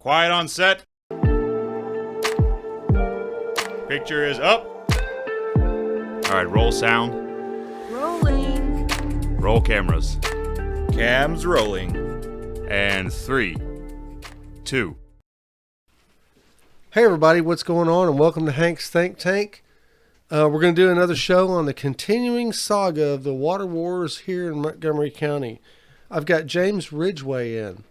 Quiet on set. Picture is up. All right, roll sound. Rolling. Roll cameras. Cams rolling. And 3, 2. Hey everybody, what's going on? And welcome to Hank's Think Tank. We're going to do another show on the continuing saga of the water wars here in Montgomery County. I've got James Ridgway in.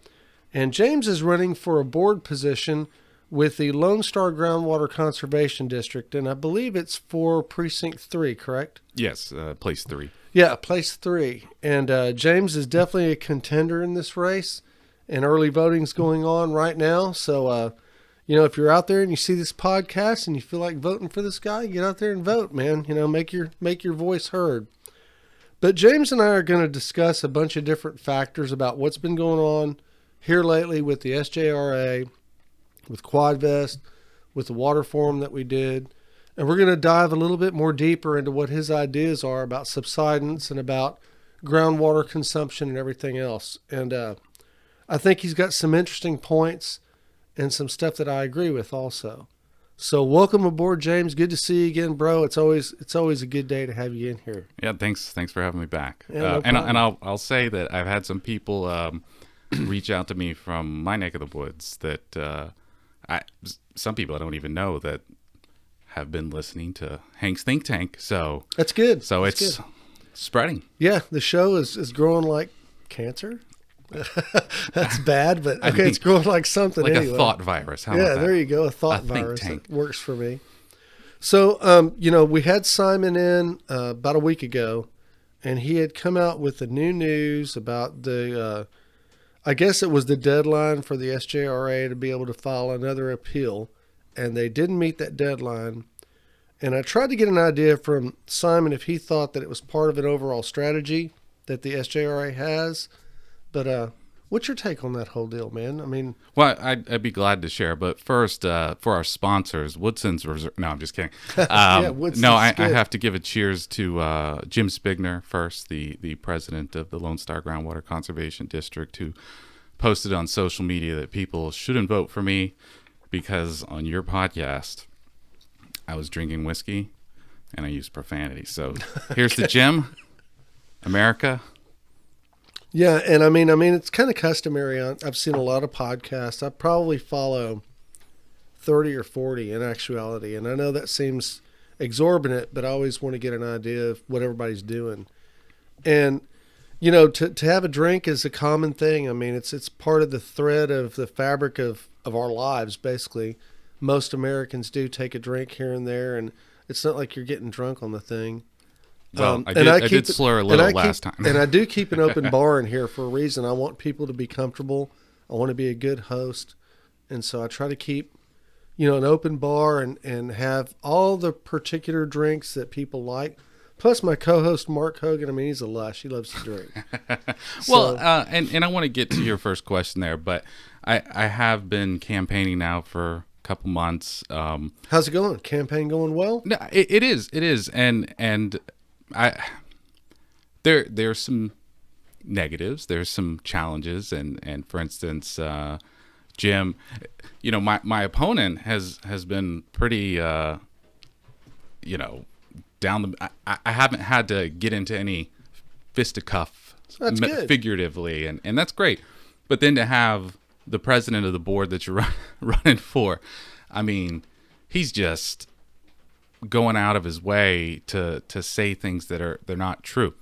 And James is running for a board position with the Lone Star Groundwater Conservation District. And I believe it's for Precinct 3, correct? Yes, place 3. Yeah, place 3. And James is definitely a contender in this race. And early voting's going on right now. So, if you're out there and you see this podcast and you feel like voting for this guy, get out there and vote, man. Make your voice heard. But James and I are going to discuss a bunch of different factors about what's been going on here lately with the SJRA, with Quadvest, with the water forum that we did. And we're going to dive a little bit more deeper into what his ideas are about subsidence and about groundwater consumption and everything else. And I think he's got some interesting points and some stuff that I agree with also. So welcome aboard, James. Good to see you again, bro. It's always a good day to have you in here. Yeah, thanks for having me back. Yeah, and I'll say that I've had some people reach out to me from my neck of the woods that some people I don't even know that have been listening to Hank's Think Tank. So that's good. So that's it's good. Spreading. Yeah, the show is growing like cancer. That's bad, but okay, it's growing like something like anyway. A thought virus. How yeah, about that? There you go, a thought a virus. Think tank. That works for me. So, we had Simon in about a week ago, and he had come out with the new news about the, I guess it was the deadline for the SJRA to be able to file another appeal, and they didn't meet that deadline. And I tried to get an idea from Simon if he thought that it was part of an overall strategy that the SJRA has. But what's your take on that whole deal, man? I mean, well, I'd be glad to share. But first, for our sponsors, Woodson's Reserve. No, I'm just kidding. I have to give a cheers to Jim Spigner first, the president of the Lone Star Groundwater Conservation District, who posted on social media that people shouldn't vote for me because on your podcast, I was drinking whiskey and I used profanity. So here's to Jim, America. Yeah, and I mean, it's kind of customary. I've seen a lot of podcasts. I probably follow 30 or 40 in actuality, and I know that seems exorbitant, but I always want to get an idea of what everybody's doing. And to have a drink is a common thing. I mean, it's part of the thread of the fabric of our lives. Basically, most Americans do take a drink here and there, and it's not like you're getting drunk on the thing. Well, I did slur a little last time. And I do keep an open bar in here for a reason. I want people to be comfortable. I want to be a good host. And so I try to keep, an open bar and have all the particular drinks that people like. Plus my co-host, Mark Hogan, he's a lush. He loves to drink. Well, and I want to get to your first question there, but I have been campaigning now for a couple months. How's it going? Campaign going well? No, it is. And there's some negatives, there's some challenges, and for instance, Jim, my opponent has been pretty, down the. I haven't had to get into any fisticuff, figuratively, and that's great. But then to have the president of the board that you're running for, he's just going out of his way to say things they're not true.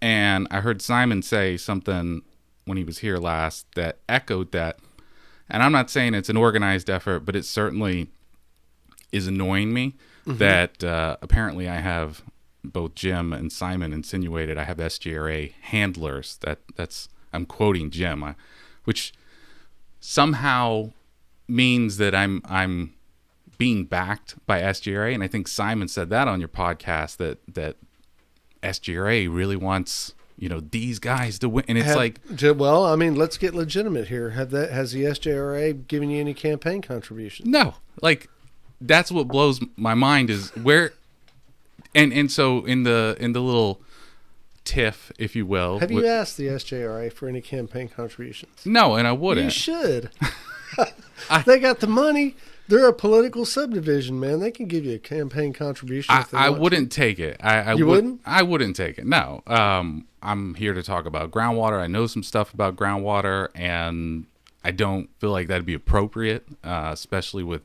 And I heard Simon say something when he was here last that echoed that. And I'm not saying it's an organized effort, but it certainly is annoying me that apparently I have both Jim and Simon insinuated I have SJRA handlers. That's I'm quoting Jim, which somehow means that I'm being backed by SJRA, and I think Simon said that on your podcast that SJRA really wants these guys to win, and it's let's get legitimate here. Has the SJRA given you any campaign contributions? No, that's what blows my mind is where, and so in the little tiff, if you will. Have you asked the SJRA for any campaign contributions? No, and I wouldn't. You should. They got the money. They're a political subdivision, man. They can give you a campaign contribution. If they I want wouldn't take it. You wouldn't? I wouldn't take it. No. I'm here to talk about groundwater. I know some stuff about groundwater, and I don't feel like that'd be appropriate, especially with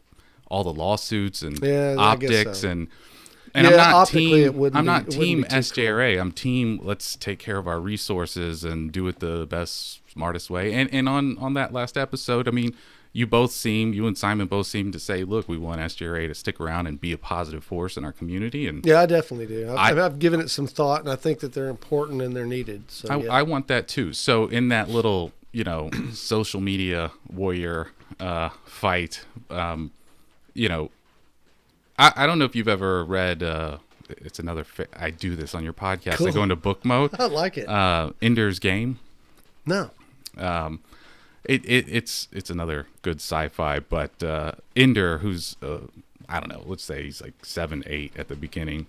all the lawsuits and optics and I'm not team SJRA. I'm team let's take care of our resources and do it the best, smartest way. And on that last episode, I mean, you and Simon both seem to say, look, we want SJRA to stick around and be a positive force in our community. And yeah, I definitely do. I've given it some thought, and I think that they're important and they're needed. So I want that too. So in that little, social media warrior fight, I don't know if you've ever read. It's another. I do this on your podcast. Cool. I go into book mode. I like it. Ender's Game. No. It's another good sci-fi, but Ender, who's I don't know, let's say he's like 7, 8 at the beginning.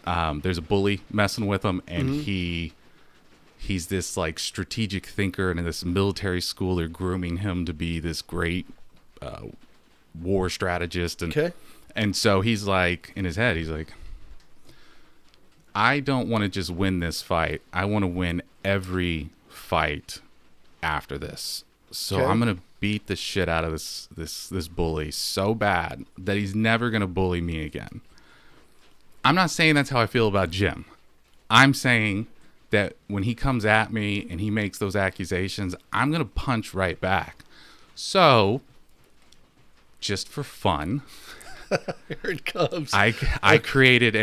There's a bully messing with him, and he's this like strategic thinker, and in this military school, they're grooming him to be this great war strategist, and so he's like in his head, he's like, I don't want to just win this fight. I want to win every fight after this. So I'm gonna beat the shit out of this bully so bad that he's never gonna bully me again. I'm not saying that's how I feel about Jim. I'm saying that when he comes at me and he makes those accusations, I'm gonna punch right back. So, just for fun, here it comes. I created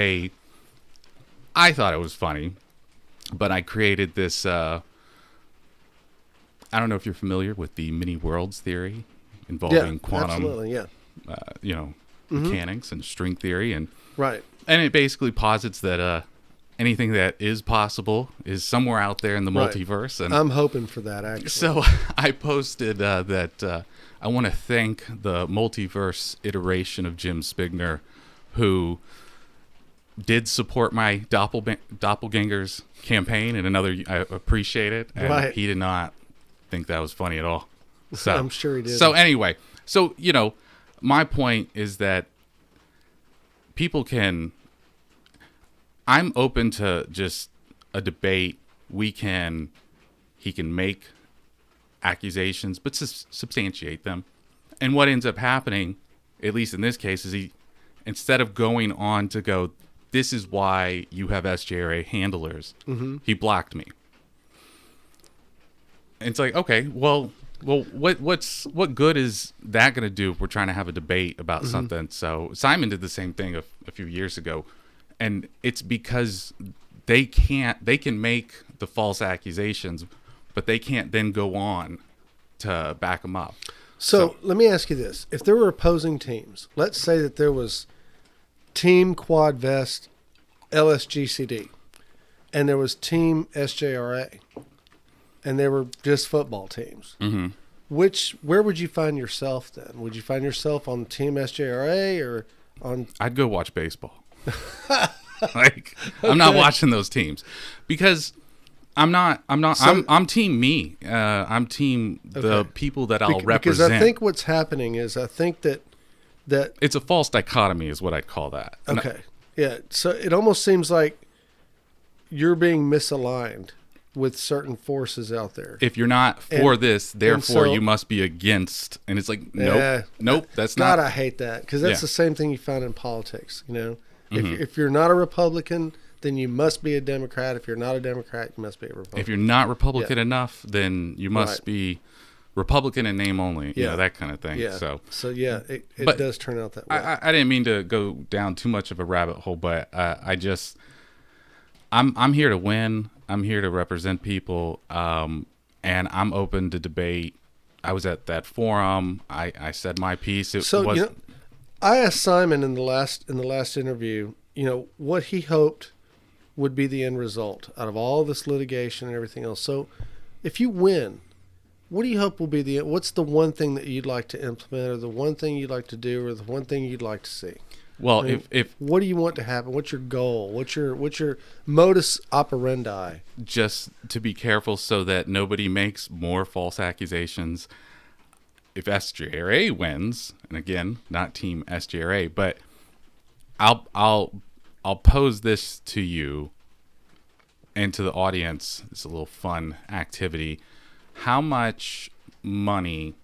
I thought it was funny, but I created this. I don't know if you're familiar with the many worlds theory involving quantum, mechanics and string theory, and it basically posits that anything that is possible is somewhere out there in the multiverse. And I'm hoping for that, actually. So I posted that I want to thank the multiverse iteration of Jim Spigner, who did support my doppelganger's campaign, and I appreciate it. And he did not think that was funny at all. So I'm sure he did. So anyway, my point is that I'm open to just a debate. He can make accusations, but substantiate them. And what ends up happening, at least in this case, is instead of going on to go, this is why you have SJRA handlers, he blocked me. It's like, okay, well, what good is that going to do if we're trying to have a debate about something? So Simon did the same thing a few years ago, and it's because they can make the false accusations, but they can't then go on to back them up. So let me ask you this: if there were opposing teams, let's say that there was Team Quadvest, LSGCD, and there was Team SJRA. And they were just football teams. Where would you find yourself then? Would you find yourself on Team SJRA or on? I'd go watch baseball. I'm not watching those teams because I'm team me. I'm team the people that I'll represent. Because I think what's happening is that it's a false dichotomy is what I'd call that. Okay. Yeah. So it almost seems like you're being misaligned with certain forces out there. If you're not for this, therefore you must be against. And it's like, nope, that's not. God, I hate that because that's the same thing you find in politics. If you're not a Republican, then you must be a Democrat. If you're not a Democrat, you must be a Republican. If you're not Republican enough, then you must be Republican in name only. That kind of thing. Yeah. So it does turn out that way. I didn't mean to go down too much of a rabbit hole, but I'm here to win. I'm here to represent people, and I'm open to debate. I was at that forum. I said my piece. I asked Simon in the last interview, what he hoped would be the end result out of all this litigation and everything else. So, if you win, what do you hope will be what's the one thing that you'd like to implement, or the one thing you'd like to do, or the one thing you'd like to see? Well, if what do you want to happen? What's your goal? What's your modus operandi? Just to be careful so that nobody makes more false accusations. if SJRA wins, and again, not Team SJRA, but I'll pose this to you and to the audience. It's a little fun activity. How much money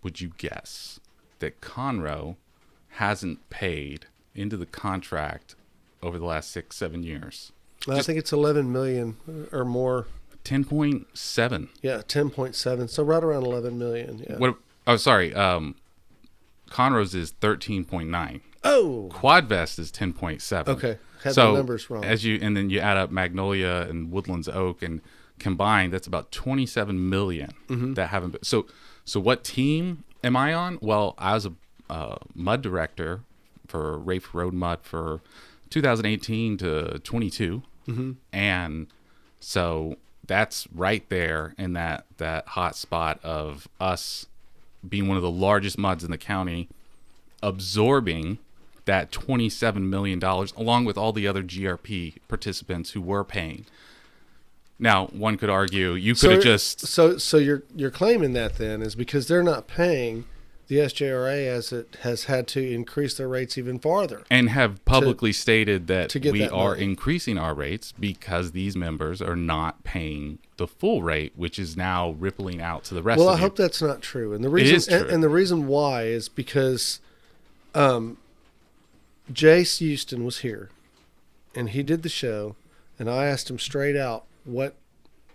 would you guess that Conroe hasn't paid into the contract over the last 6-7 years? I think it's 11 million or more. 10.7. Yeah, 10.7. So right around 11 million. Yeah. What? Oh, sorry. Conroe's is 13.9. Oh. Quadvest is 10.7. Okay. Had So the numbers wrong. and then you add up Magnolia and Woodlands Oak, and combined, that's about 27 million that haven't been. So what team am I on? Well, I was a mud director for Rafe Road Mud for 2018 to 22, and so that's right there in that hot spot of us being one of the largest muds in the county, absorbing that $27 million along with all the other GRP participants who were paying. Now, one could argue you could have just... So you're claiming that then is because they're not paying, the SJRA as it has had to increase their rates even farther. And have publicly stated that we that are money. increasing our rates because these members are not paying the full rate, which is now rippling out to the rest of Well, you. I hope that's not true. And the reason is true. And the reason why is because Jace Houston was here and he did the show, and I asked him straight out what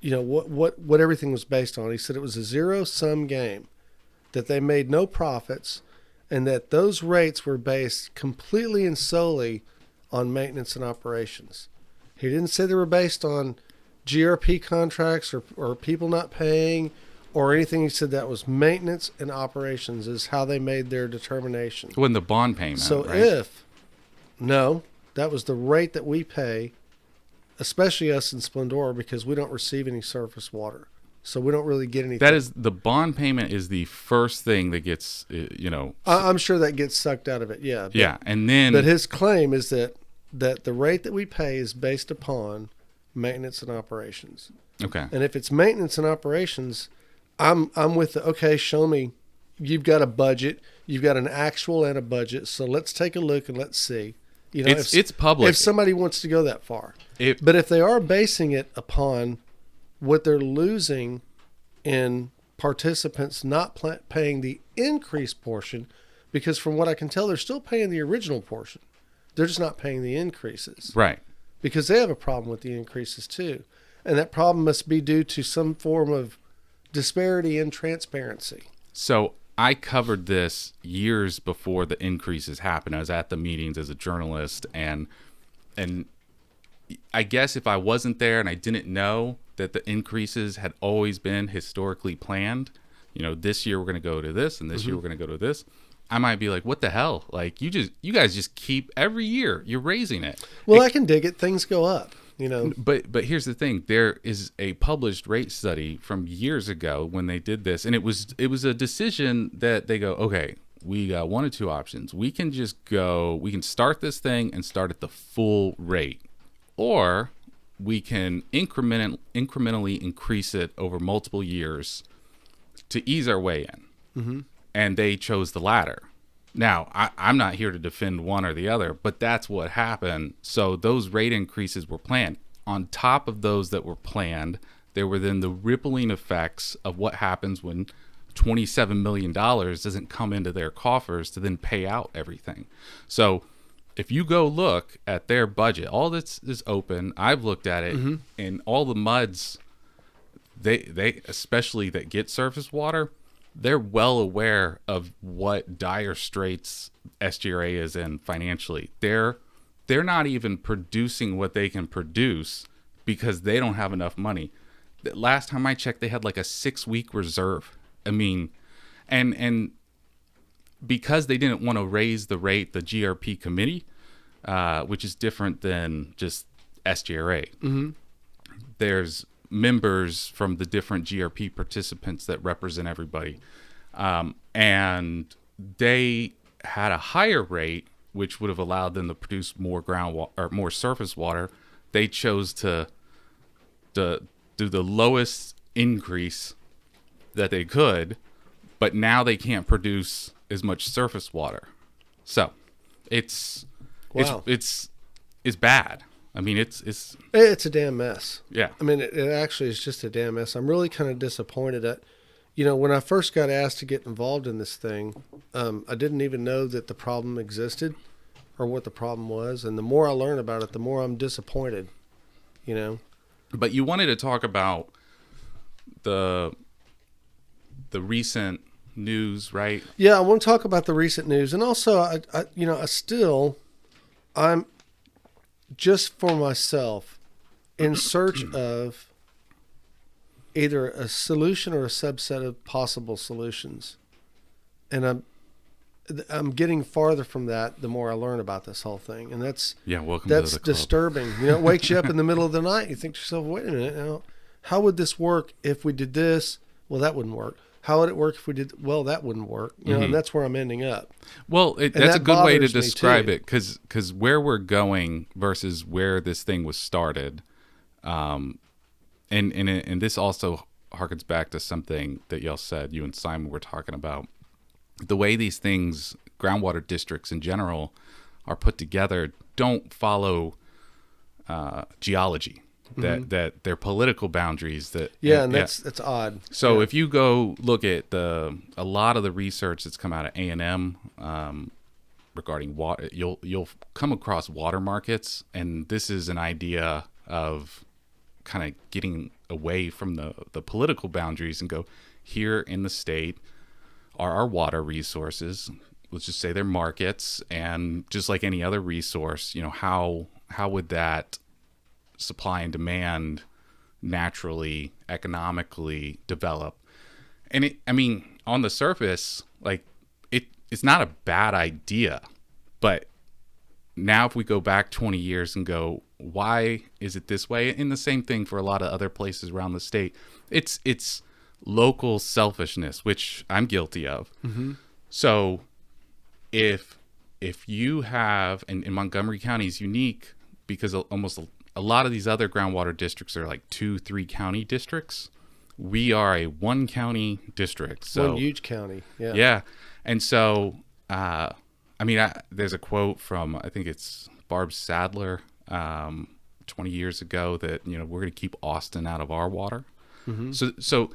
everything was based on. He said it was a zero-sum game, that they made no profits, and that those rates were based completely and solely on maintenance and operations. He didn't say they were based on GRP contracts or people not paying or anything. He said that was maintenance and operations is how they made their determination. When the bond payment, So right? that was the rate that we pay, especially us in Splendora, because we don't receive any surface water. So we don't really get anything. That is, the bond payment is the first thing that gets, I'm sure that gets sucked out of it, yeah. But, yeah. And then... But his claim is that the rate that we pay is based upon maintenance and operations. Okay. And if it's maintenance and operations, I'm with okay, show me. You've got a budget. You've got an actual and a budget. So let's take a look and let's see. It's public. If somebody wants to go that far. It- But if they are basing it upon what they're losing in participants not paying the increased portion, because from what I can tell, they're still paying the original portion. They're just not paying the increases. Right. Because they have a problem with the increases too. And that problem must be due to some form of disparity and transparency. So I covered this years before the increases happened. I was at the meetings as a journalist, and I guess if I wasn't there and I didn't know that the increases had always been historically planned, this year we're going to go to this, and this year we're going to go to this, I might be like, what the hell? Like, you guys just keep, every year you're raising it. Well, I can dig it. Things go up, But here's the thing. There is a published rate study from years ago when they did this, and it was a decision that they go, okay, we got one of two options. We can start this thing and start at the full rate, or we can incrementally increase it over multiple years to ease our way in. Mm-hmm. And they chose the latter. Now, I'm not here to defend one or the other, but that's what happened. So those rate increases were planned. On top of those that were planned, there were then the rippling effects of what happens when $27 million doesn't come into their coffers to then pay out everything. So if you go look at their budget, all this is open. I've looked at it, and all the muds, they especially that get surface water, they're well aware of what dire straits SJRA is in financially. They're not even producing what they can produce because they don't have enough money. The last time I checked, they had like a 6-week reserve. I mean, and because they didn't want to raise the rate, the GRP committee, which is different than just SJRA. There's members from the different GRP participants that represent everybody. And they had a higher rate, which would have allowed them to produce more groundwater or more surface water. They chose to do the lowest increase that they could, but now they can't produce as much surface water. So it's bad. I mean, it's a damn mess. Yeah. I mean, it actually is just a damn mess. I'm really kind of disappointed at, when I first got asked to get involved in this thing, I didn't even know that the problem existed or what the problem was. And the more I learn about it, the more I'm disappointed, But you wanted to talk about the recent news, right? Yeah, I want to talk about the recent news. And also, I'm just for myself in search of either a solution or a subset of possible solutions. And I'm getting farther from that the more I learn about this whole thing. And that's welcome to the club. Disturbing. It wakes you up in the middle of the night. You think to yourself, wait a minute, how would this work if we did this? Well, that wouldn't work. How would it work if we did? Well, that wouldn't work. And that's where I'm ending up. Well, that's a good way to describe it because where we're going versus where this thing was started, and this also harkens back to something that y'all said, you and Simon were talking about. The way these things, groundwater districts in general, are put together don't follow geology. That they're political boundaries. That's odd. So if you go look at a lot of the research that's come out of A&M regarding water, you'll come across water markets, and this is an idea of kind of getting away from the political boundaries and go, here in the state are our water resources. Let's just say they're markets, and just like any other resource, how would that supply and demand naturally, economically develop? And on the surface, like it's not a bad idea, but now if we go back 20 years and go, why is it this way? And the same thing for a lot of other places around the state. It's local selfishness, which I'm guilty of. Mm-hmm. So if you have, and Montgomery County is unique because almost a lot of these other groundwater districts are like 2-3 county districts. We are a 1 county district. So one huge county. Yeah. Yeah. And so, there's a quote from, I think it's Barb Sadler, 20 years ago that, we're going to keep Austin out of our water. Mm-hmm. So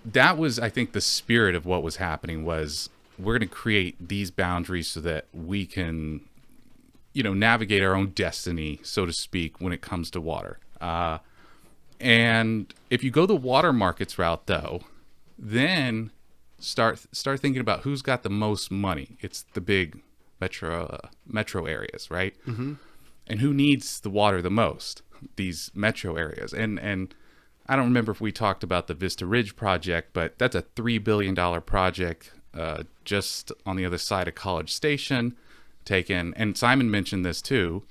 that was, I think, the spirit of what was happening was we're going to create these boundaries so that we can, navigate our own destiny, so to speak, when it comes to water. And if you go the water markets route, though, then start thinking about who's got the most money. It's the big metro areas, right? Mm-hmm. And who needs the water the most? These metro areas. And I don't remember if we talked about the Vista Ridge project, but that's a $3 billion project just on the other side of College Station. Taken, and Simon mentioned this too,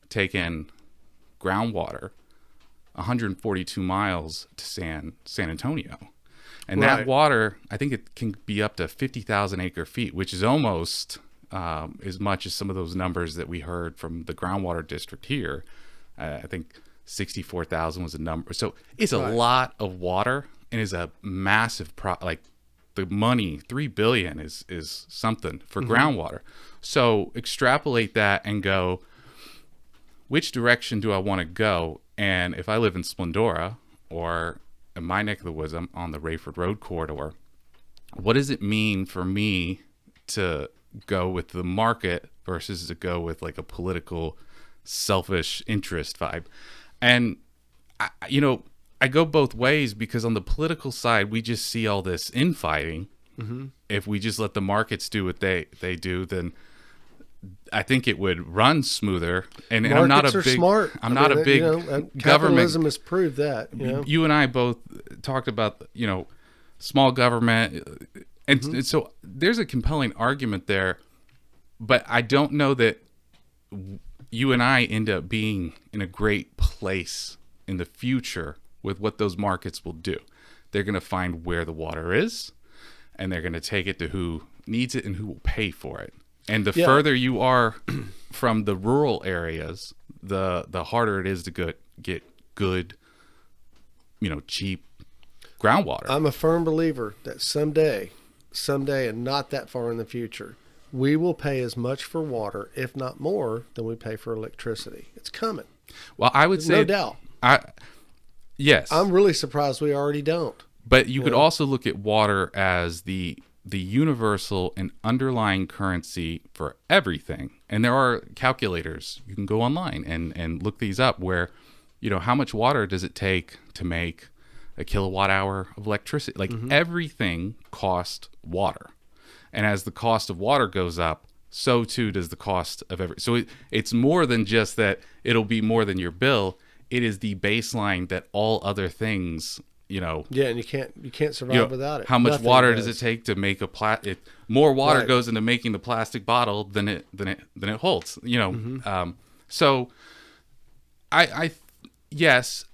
taken groundwater 142 miles to San Antonio. And right. That water, I think it can be up to 50,000 acre feet, which is almost as much as some of those numbers that we heard from the groundwater district here. I think 64,000 was the number. So it's a lot of water and is a massive the money, $3 billion is something for groundwater. So extrapolate that and go, which direction do I want to go? And if I live in Splendora or in my neck of the woods, I'm on the Rayford Road corridor, what does it mean for me to go with the market versus to go with like a political selfish interest vibe? And, I go both ways because on the political side, we just see all this infighting. Mm-hmm. If we just let the markets do what they do, then I think it would run smoother. And Markets I'm not a are big, smart. I'm not a big capitalism government. has proved that. You and I both talked about, small government. And so there's a compelling argument there, but I don't know that you and I end up being in a great place in the future with what those markets will do. They're going to find where the water is, and they're going to take it to who needs it and who will pay for it. And the further you are from the rural areas, the harder it is to get good, cheap, groundwater. I'm a firm believer that someday, and not that far in the future, we will pay as much for water, if not more, than we pay for electricity. It's coming. Well, I would There's say no doubt. Yes. I'm really surprised we already don't. But you could also look at water as the universal and underlying currency for everything. And there are calculators. You can go online and look these up where, how much water does it take to make a kilowatt hour of electricity? Like everything costs water. And as the cost of water goes up, so too does the cost of So it's more than just that it'll be more than your bill. It is the baseline that all other things, Yeah, and you can't survive without it. How much Nothing water does it take to make more water Right. goes into making the plastic bottle than it holds. So yes,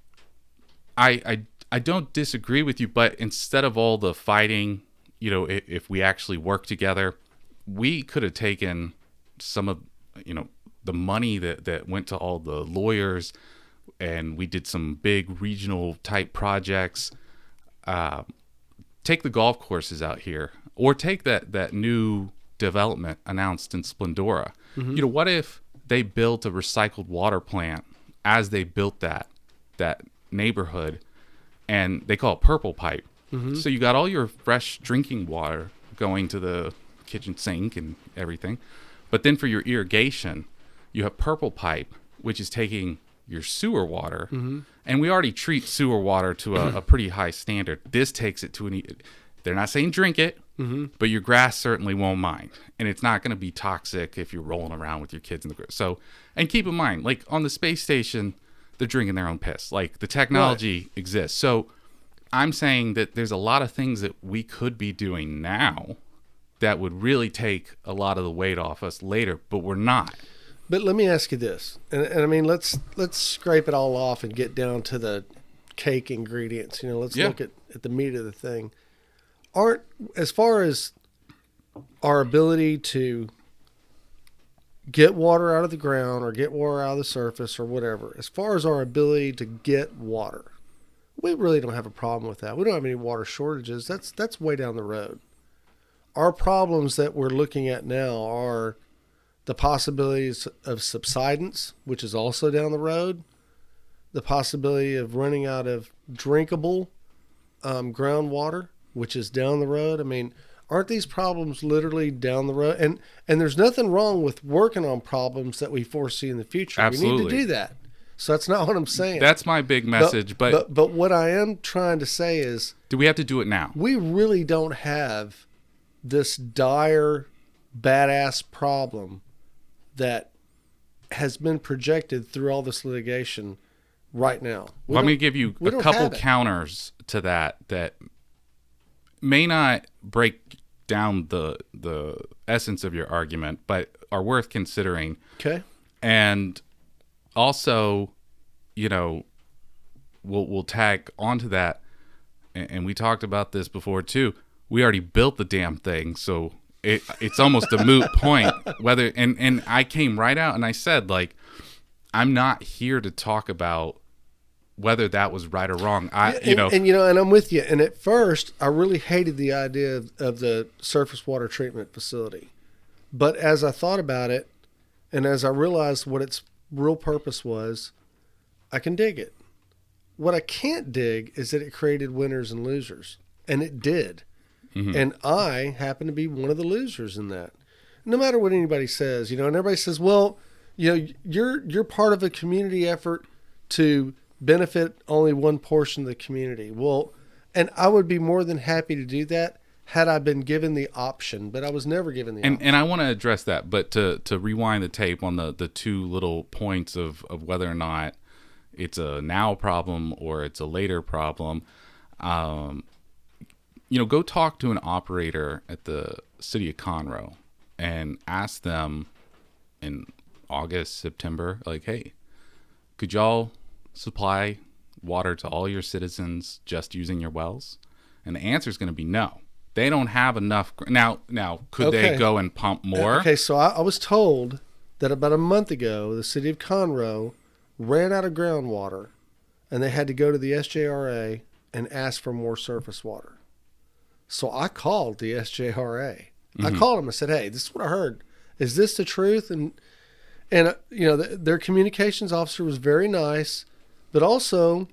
I don't disagree with you, but instead of all the fighting, if we actually work together, we could have taken some of the money that went to all the lawyers, and we did some big regional type projects. Take the golf courses out here, or take that new development announced in Splendora. What if they built a recycled water plant as they built that neighborhood, and they call it Purple Pipe. So you got all your fresh drinking water going to the kitchen sink and everything, but then for your irrigation, you have Purple Pipe, which is taking your sewer water, and we already treat sewer water to a pretty high standard. This takes it to they're not saying drink it, but your grass certainly won't mind, and it's not going to be toxic if you're rolling around with your kids in the grass. So, and keep in mind, like on the space station, they're drinking their own piss. Like the technology exists. So I'm saying that there's a lot of things that we could be doing now that would really take a lot of the weight off us later, but we're not. But let me ask you this, and I mean, let's scrape it all off and get down to the cake ingredients. Let's look at the meat of the thing. As far as our ability to get water out of the ground or get water out of the surface or whatever, as far as our ability to get water, we really don't have a problem with that. We don't have any water shortages. That's way down the road. Our problems that we're looking at now are the possibilities of subsidence, which is also down the road, the possibility of running out of drinkable groundwater, which is down the road. I mean, aren't these problems literally down the road? And there's nothing wrong with working on problems that we foresee in the future. Absolutely. We need to do that. So that's not what I'm saying. That's my big message. But what I am trying to say is, do we have to do it now? We really don't have this dire, badass problem that has been projected through all this litigation right now. I'm going to give you a couple counters to that may not break down the essence of your argument, but are worth considering. Okay. And also, we'll tag onto that, and we talked about this before too. We already built the damn thing, so it's almost a moot point whether. And I came right out and I said, like, I'm not here to talk about whether that was right or wrong. And I'm with you. And at first, I really hated the idea of the surface water treatment facility, but as I thought about it, and as I realized what its real purpose was, I can dig it. What I can't dig is that it created winners and losers, and it did. And I happen to be one of the losers in that. No matter what anybody says, and everybody says, well, you're part of a community effort to benefit only one portion of the community. Well, and I would be more than happy to do that had I been given the option, but I was never given the option. And I want to address that, but to rewind the tape on the two little points of whether or not it's a now problem or it's a later problem, go talk to an operator at the city of Conroe and ask them in August, September, like, hey, could y'all supply water to all your citizens just using your wells? And the answer is going to be no. They don't have enough. Now, could they go and pump more? Okay, so I was told that about a month ago, the city of Conroe ran out of groundwater, and they had to go to the SJRA and asked for more surface water. So I called the SJRA. I called them. I said, hey, this is what I heard. Is this the truth? And their communications officer was very nice, but also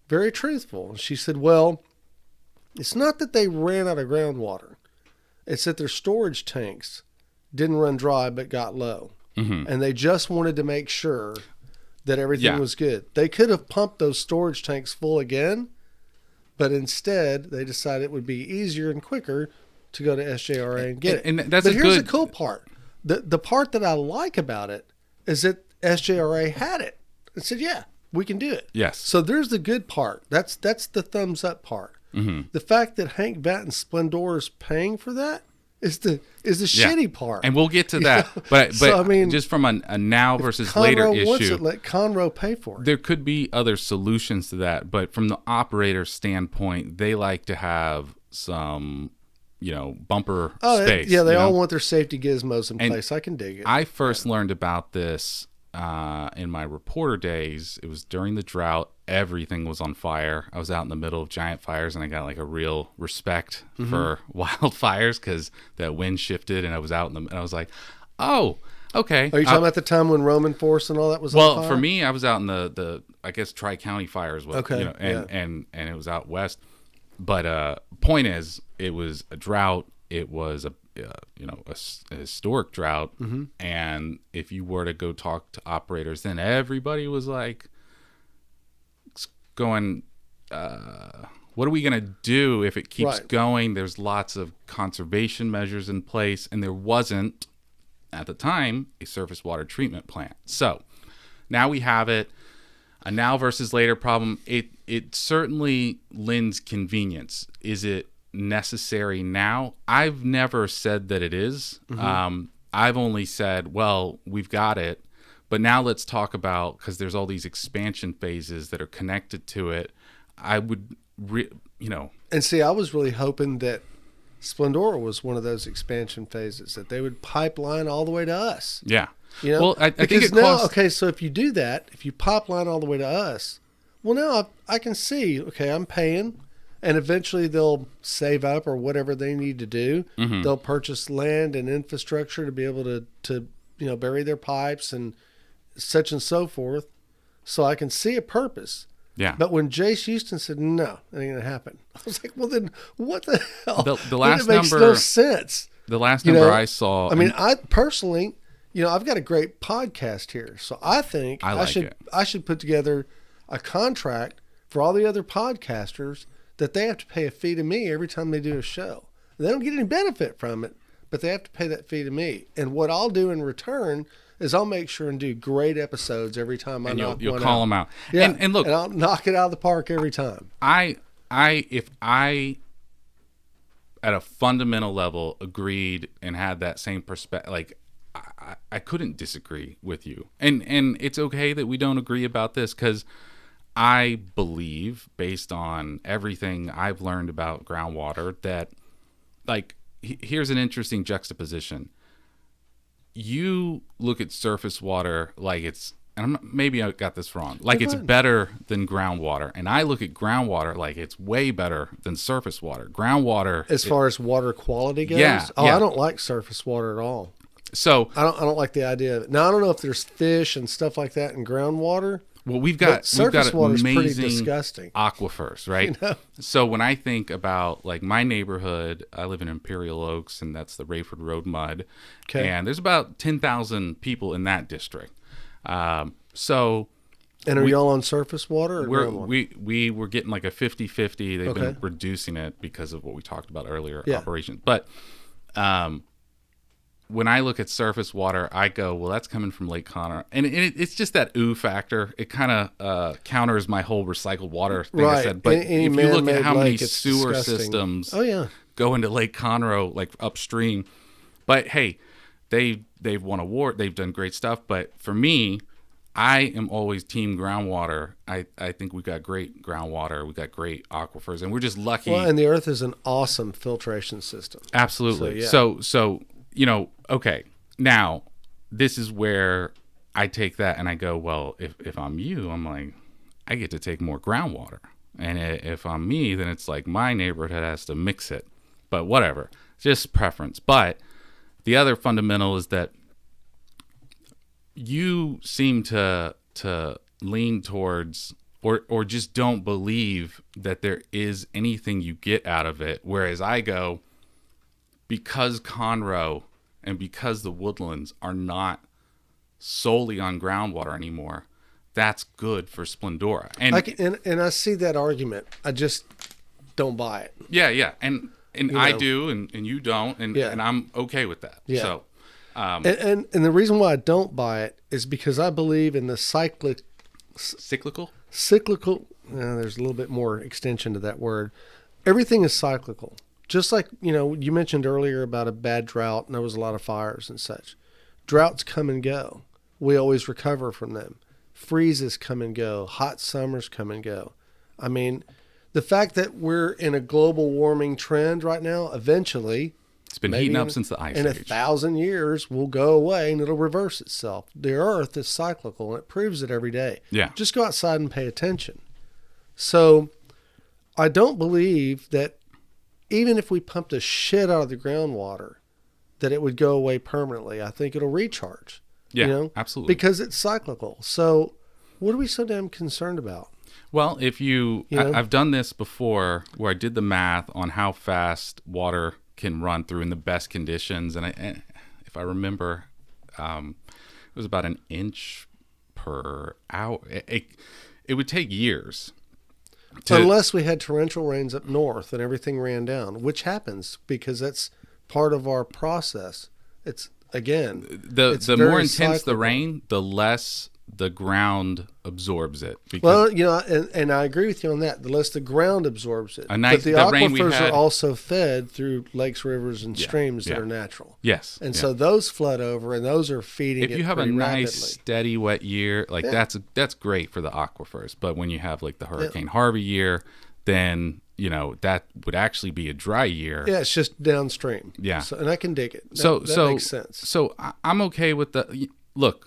very truthful. And she said, well, it's not that they ran out of groundwater. It's that their storage tanks didn't run dry but got low. And they just wanted to make sure that everything was good. They could have pumped those storage tanks full again, but instead they decided it would be easier and quicker to go to SJRA and get it. And that's but here's the cool part. The part that I like about it is that SJRA had it and said, yeah, we can do it. Yes. So there's the good part. That's the thumbs up part. The fact that Hank Vatt and Splendor is paying for that is the shitty part. And we'll get to that. But So, I mean, just from a now versus Conroe later wants issue, it, let Conroe pay for it. there could be other solutions to that. But from the operator standpoint, they like to have some, bumper space. They all want their safety gizmos in place. I can dig it. I first learned about this in my reporter days. It was during the drought. Everything was on fire. I was out in the middle of giant fires, and I got like a real respect for wildfires because that wind shifted, and I was out and I was like, oh, okay. Are you talking about the time when Roman Force and all that was on fire? Well, for me, I was out in the I guess Tri-County fires. Okay. And it was out west. But point is, it was a drought. It was a historic drought. And if you were to go talk to operators, then everybody was like going, what are we going to do if it keeps going? There's lots of conservation measures in place, and there wasn't, at the time, a surface water treatment plant. So now we have it. A now versus later problem. It certainly lends convenience. Is it necessary now? I've never said that it is. I've only said, well, we've got it, but now let's talk about, because there's all these expansion phases that are connected to it. I would, And see, I was really hoping that Splendora was one of those expansion phases, that they would pipeline all the way to us. Yeah. Well, I think it now, costs. okay, so if you do that, if you pipeline all the way to us, well, now I can see, okay, I'm paying, and eventually they'll save up or whatever they need to do. They'll purchase land and infrastructure to be able to bury their pipes and such and so forth. So I can see a purpose. Yeah. But when Jace Houston said, no, that ain't going to happen, I was like, well, then what the hell? The last it makes number, no sense. The last number I saw. I mean, I personally, I've got a great podcast here, so I think I should put together a contract for all the other podcasters that they have to pay a fee to me every time they do a show. They don't get any benefit from it, but they have to pay that fee to me. And what I'll do in return is I'll make sure and do great episodes every time I knock you'll one call out. them out. Yeah, and look, and I'll knock it out of the park every time. If I at a fundamental level agreed and had that same perspective, like I couldn't disagree with you. And it's okay that we don't agree about this, because I believe, based on everything I've learned about groundwater, that, like, here's an interesting juxtaposition. You look at surface water like it's, and maybe I got this wrong, like it's better than groundwater. And I look at groundwater like it's way better than surface water. Groundwater, as far as water quality goes, yeah. I don't like surface water at all. So I don't like the idea of it. Now, I don't know if there's fish and stuff like that in groundwater. Well, we've got water's pretty amazing disgusting. aquifers, right? So when I think about, like, my neighborhood, I live in Imperial Oaks, and that's the Rayford Road mud. Okay. And there's about 10,000 people in that district. And are y'all on surface water or groundwater? We were getting like a 50-50. They've been reducing it because of what we talked about earlier, operations. But when I look at surface water, I go, well, that's coming from Lake Conroe. And it's just that ooh factor. It kind of counters my whole recycled water thing I said. But if you look at how many sewer systems go into Lake Conroe, like upstream. But, hey, they've won award. They've done great stuff. But for me, I am always team groundwater. I think we've got great groundwater. We've got great aquifers. And we're just lucky. Well, and the earth is an awesome filtration system. Absolutely. So okay, now this is where I take that and I go, well, if I'm you, I'm like, I get to take more groundwater. And if I'm me, then it's like my neighborhood has to mix it. But whatever, just preference. But the other fundamental is that you seem to lean towards or just don't believe that there is anything you get out of it. Whereas I go, because Conroe and because the woodlands are not solely on groundwater anymore, that's good for Splendora. And I see that argument. I just don't buy it. Yeah. And I do, and you don't, and I'm okay with that. Yeah. So, and the reason why I don't buy it is because I believe in the cyclical. There's a little bit more extension to that word. Everything is cyclical. Just like, you mentioned earlier about a bad drought and there was a lot of fires and such. Droughts come and go. We always recover from them. Freezes come and go. Hot summers come and go. I mean, the fact that we're in a global warming trend right now, eventually, it's been heating up since the Ice Age. In 1,000 years, will go away and it'll reverse itself. The Earth is cyclical, and it proves it every day. Yeah. Just go outside and pay attention. So I don't believe that even if we pumped the shit out of the groundwater, that it would go away permanently. I think it'll recharge. Yeah, absolutely. Because it's cyclical. So what are we so damn concerned about? Well, I've done this before where I did the math on how fast water can run through in the best conditions. And if I remember, it was about an inch per hour. It would take years. Unless we had torrential rains up north and everything ran down, which happens because that's part of our process. It's, again, the more intense the rain, the less the ground absorbs it. Well, and I agree with you on that. The less the ground absorbs it. But the aquifers are also fed through lakes, rivers, and streams that are natural. Yes. And so those flood over, and those are feeding it. If you have a nice, rapidly. steady, wet year, that's great for the aquifers. But when you have like the Hurricane Harvey year, then that would actually be a dry year. Yeah, it's just downstream. Yeah. And I can dig it. That makes sense. So I'm okay with look.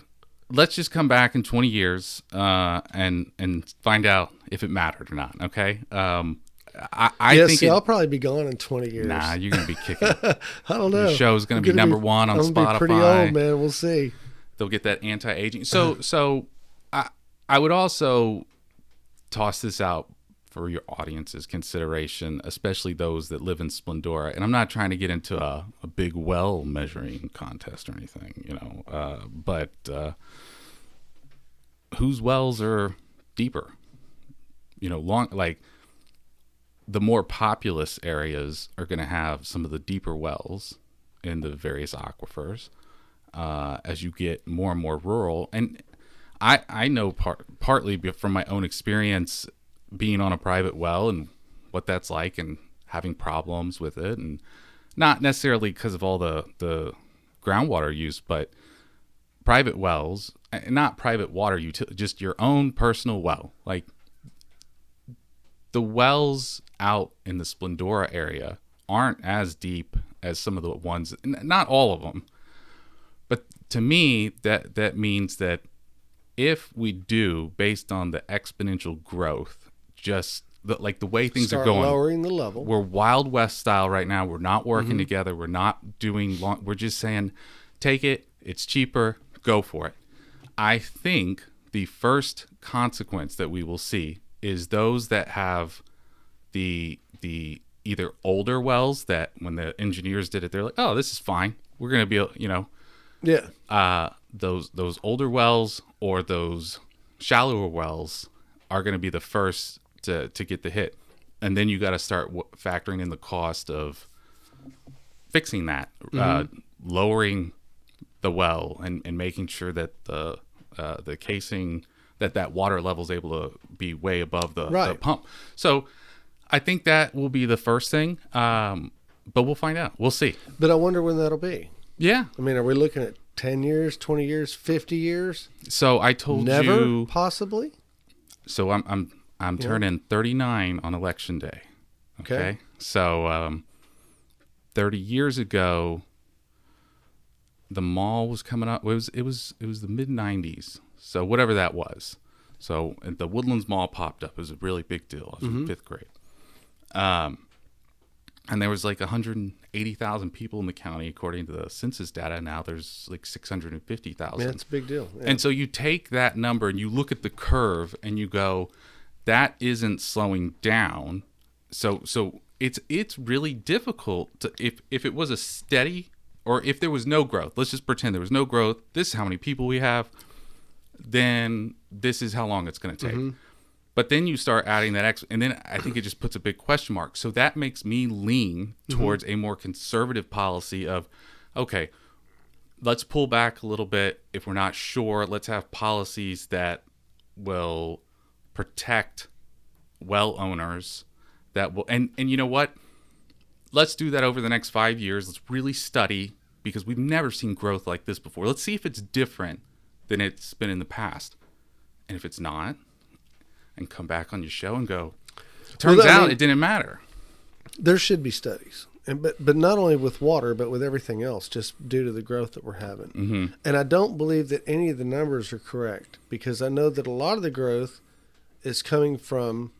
Let's just come back in 20 years and find out if it mattered or not. Okay. I think I'll probably be gone in 20 years. Nah, you're gonna be kicking. I don't know. Your show's gonna be number one on I'm Spotify. Gonna be pretty old, man. We'll see. They'll get that anti-aging. So I would also toss this out for your audience's consideration, especially those that live in Splendora. And I'm not trying to get into a big well measuring contest or anything, but whose wells are deeper? The more populous areas are going to have some of the deeper wells in the various aquifers as you get more and more rural. And I know partly from my own experience being on a private well and what that's like and having problems with it, and not necessarily because of all the groundwater use, but private wells, not private water just your own personal well. Like the wells out in the Splendora area aren't as deep as some of the ones, not all of them, but to me that means that if we do, based on the exponential growth, just the way things are going, lowering the level. We're Wild West style right now. We're not working together. We're not doing long. We're just saying, take it. It's cheaper. Go for it. I think the first consequence that we will see is those that have the either older wells that when the engineers did it, they're like, oh, this is fine. We're gonna be, those older wells or those shallower wells are going to be the first to get the hit. And then you got to start factoring in the cost of fixing that, lowering the well and making sure that the casing, that water level is able to be way above the pump. So I think that will be the first thing, but we'll find out. We'll see. But I wonder when that'll be. Yeah. I mean, are we looking at 10 years, 20 years, 50 years? So I told Never, you. possibly? So I'm turning 39 on election day. Okay. So 30 years ago, the mall was coming up. It was the mid 90s. So whatever that was. So and the Woodlands Mall popped up. It was a really big deal. I was in 5th grade. And there was like 180,000 people in the county, according to the census data. Now there's like 650,000. Man, it's a big deal. Yeah. And so you take that number and you look at the curve and you go, that isn't slowing down. So it's really difficult to, if it was a steady, or if there was no growth, let's just pretend there was no growth. This is how many people we have. Then this is how long it's going to take. But then you start adding that and then I think it just puts a big question mark. So that makes me lean towards a more conservative policy of, okay, let's pull back a little bit. If we're not sure, let's have policies that will protect well owners that will, and you know what? Let's do that over the next 5 years. Let's really study, because we've never seen growth like this before. Let's see if it's different than it's been in the past. And if it's not, and come back on your show and go, turns out it didn't matter. There should be studies, but not only with water, but with everything else, just due to the growth that we're having. And I don't believe that any of the numbers are correct, because I know that a lot of the growth is coming from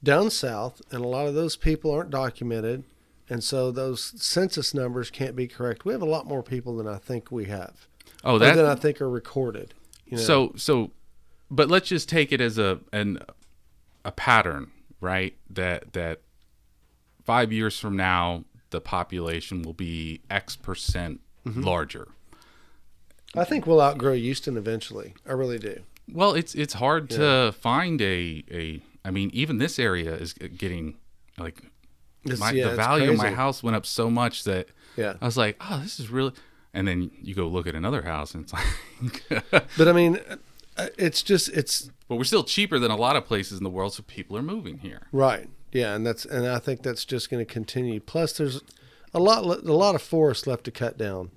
down south, and a lot of those people aren't documented, and so those census numbers can't be correct. We have a lot more people than I think we have. Than I think are recorded. You know? So. But let's just take it as a pattern, right? That 5 years from now, the population will be X% larger. I think we'll outgrow Houston eventually. I really do. Well, it's hard to find I mean, even this area is getting like the value of my house went up so much that I was like, oh, this is really. And then you go look at another house and it's like. But I mean. But we're still cheaper than a lot of places in the world, so people are moving here. Right. Yeah, and I think that's just going to continue. Plus, there's a lot of forest left to cut down,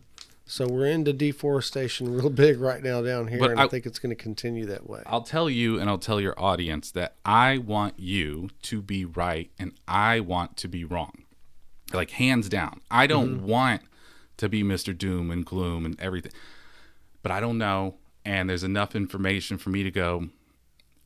so we're into deforestation real big right now down here, and I think it's going to continue that way. I'll tell you, and I'll tell your audience that I want you to be right, and I want to be wrong, like hands down. I don't want to be Mr. Doom and Gloom and everything, but I don't know. And there's enough information for me to go,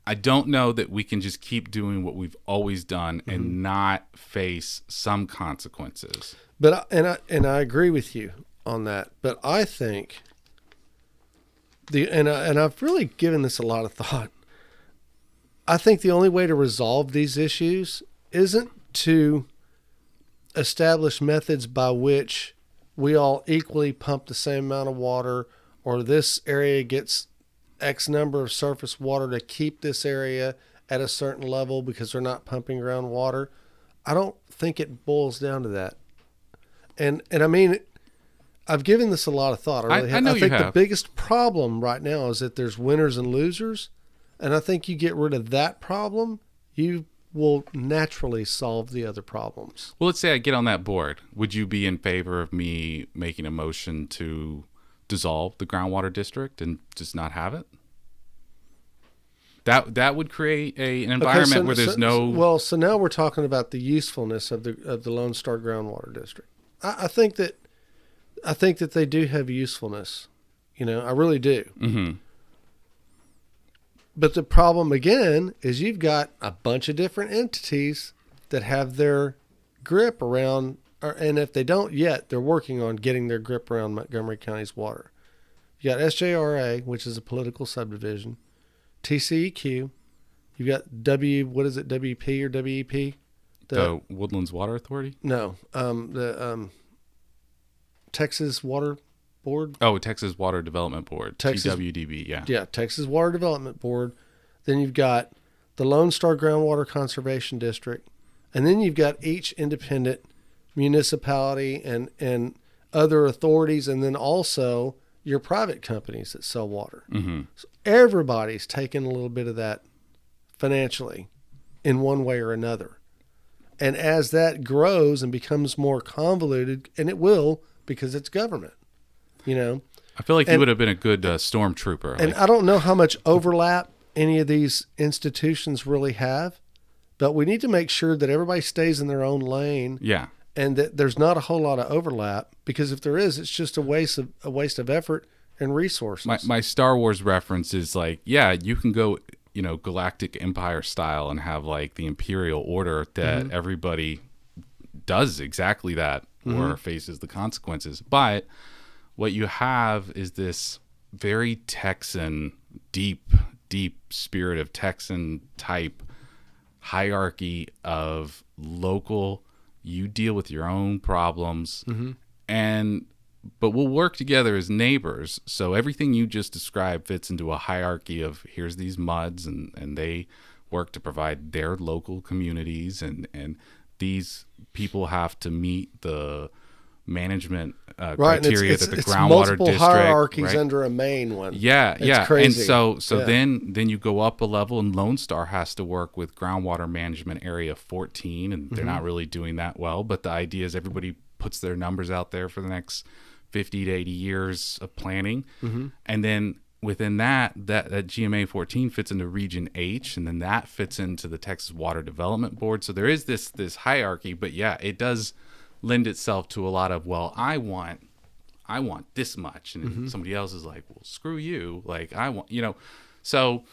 I don't know that we can just keep doing what we've always done and not face some consequences. But I agree with you on that. But I think and I've really given this a lot of thought. I think the only way to resolve these issues isn't to establish methods by which we all equally pump the same amount of water, or this area gets X number of surface water to keep this area at a certain level because they're not pumping groundwater. I don't think it boils down to that. And I mean, I've given this a lot of thought. I think the biggest problem right now is that there's winners and losers. And I think you get rid of that problem, you will naturally solve the other problems. Well, let's say I get on that board. Would you be in favor of me making a motion to dissolve the groundwater district and just not have it? That would create an environment where there's no. Well, so now we're talking about the usefulness of the Lone Star groundwater district. I think that they do have usefulness. You know, I really do. But the problem again is you've got a bunch of different entities that have their grip around. And if they don't yet, they're working on getting their grip around Montgomery County's water. You got SJRA, which is a political subdivision, TCEQ. You've got WP or WEP? The Woodlands Water Authority? No, the Texas Water Board. Oh, Texas Water Development Board, TWDB, yeah. Yeah, Texas Water Development Board. Then you've got the Lone Star Groundwater Conservation District. And then you've got each independent municipality and other authorities, and then also your private companies that sell water. So everybody's taking a little bit of that financially in one way or another. And as that grows and becomes more convoluted, and it will because it's government, you know. I feel like you would have been a good stormtrooper. And I don't know how much overlap any of these institutions really have, but we need to make sure that everybody stays in their own lane. Yeah. And that there's not a whole lot of overlap, because if there is, it's just a waste of effort and resources. My Star Wars reference is like, yeah, you can go galactic empire style and have like the imperial order that everybody does exactly that or faces the consequences. But what you have is this very Texan, deep spirit of Texan type hierarchy of local, you deal with your own problems, but we'll work together as neighbors. So everything you just described fits into a hierarchy of here's these MUDs, and they work to provide their local communities, and these people have to meet the management criteria that the groundwater multiple district, hierarchies right? under a main one. Yeah. Crazy. And so then you go up a level, and Lone Star has to work with groundwater management area 14, and they're not really doing that well. But the idea is everybody puts their numbers out there for the next 50 to 80 years of planning, and then within that GMA 14 fits into Region H, and then that fits into the Texas Water Development Board. So there is this hierarchy, but yeah, it does lend itself to a lot of, well, I want this much, and somebody else is like, well, screw you, like I want, so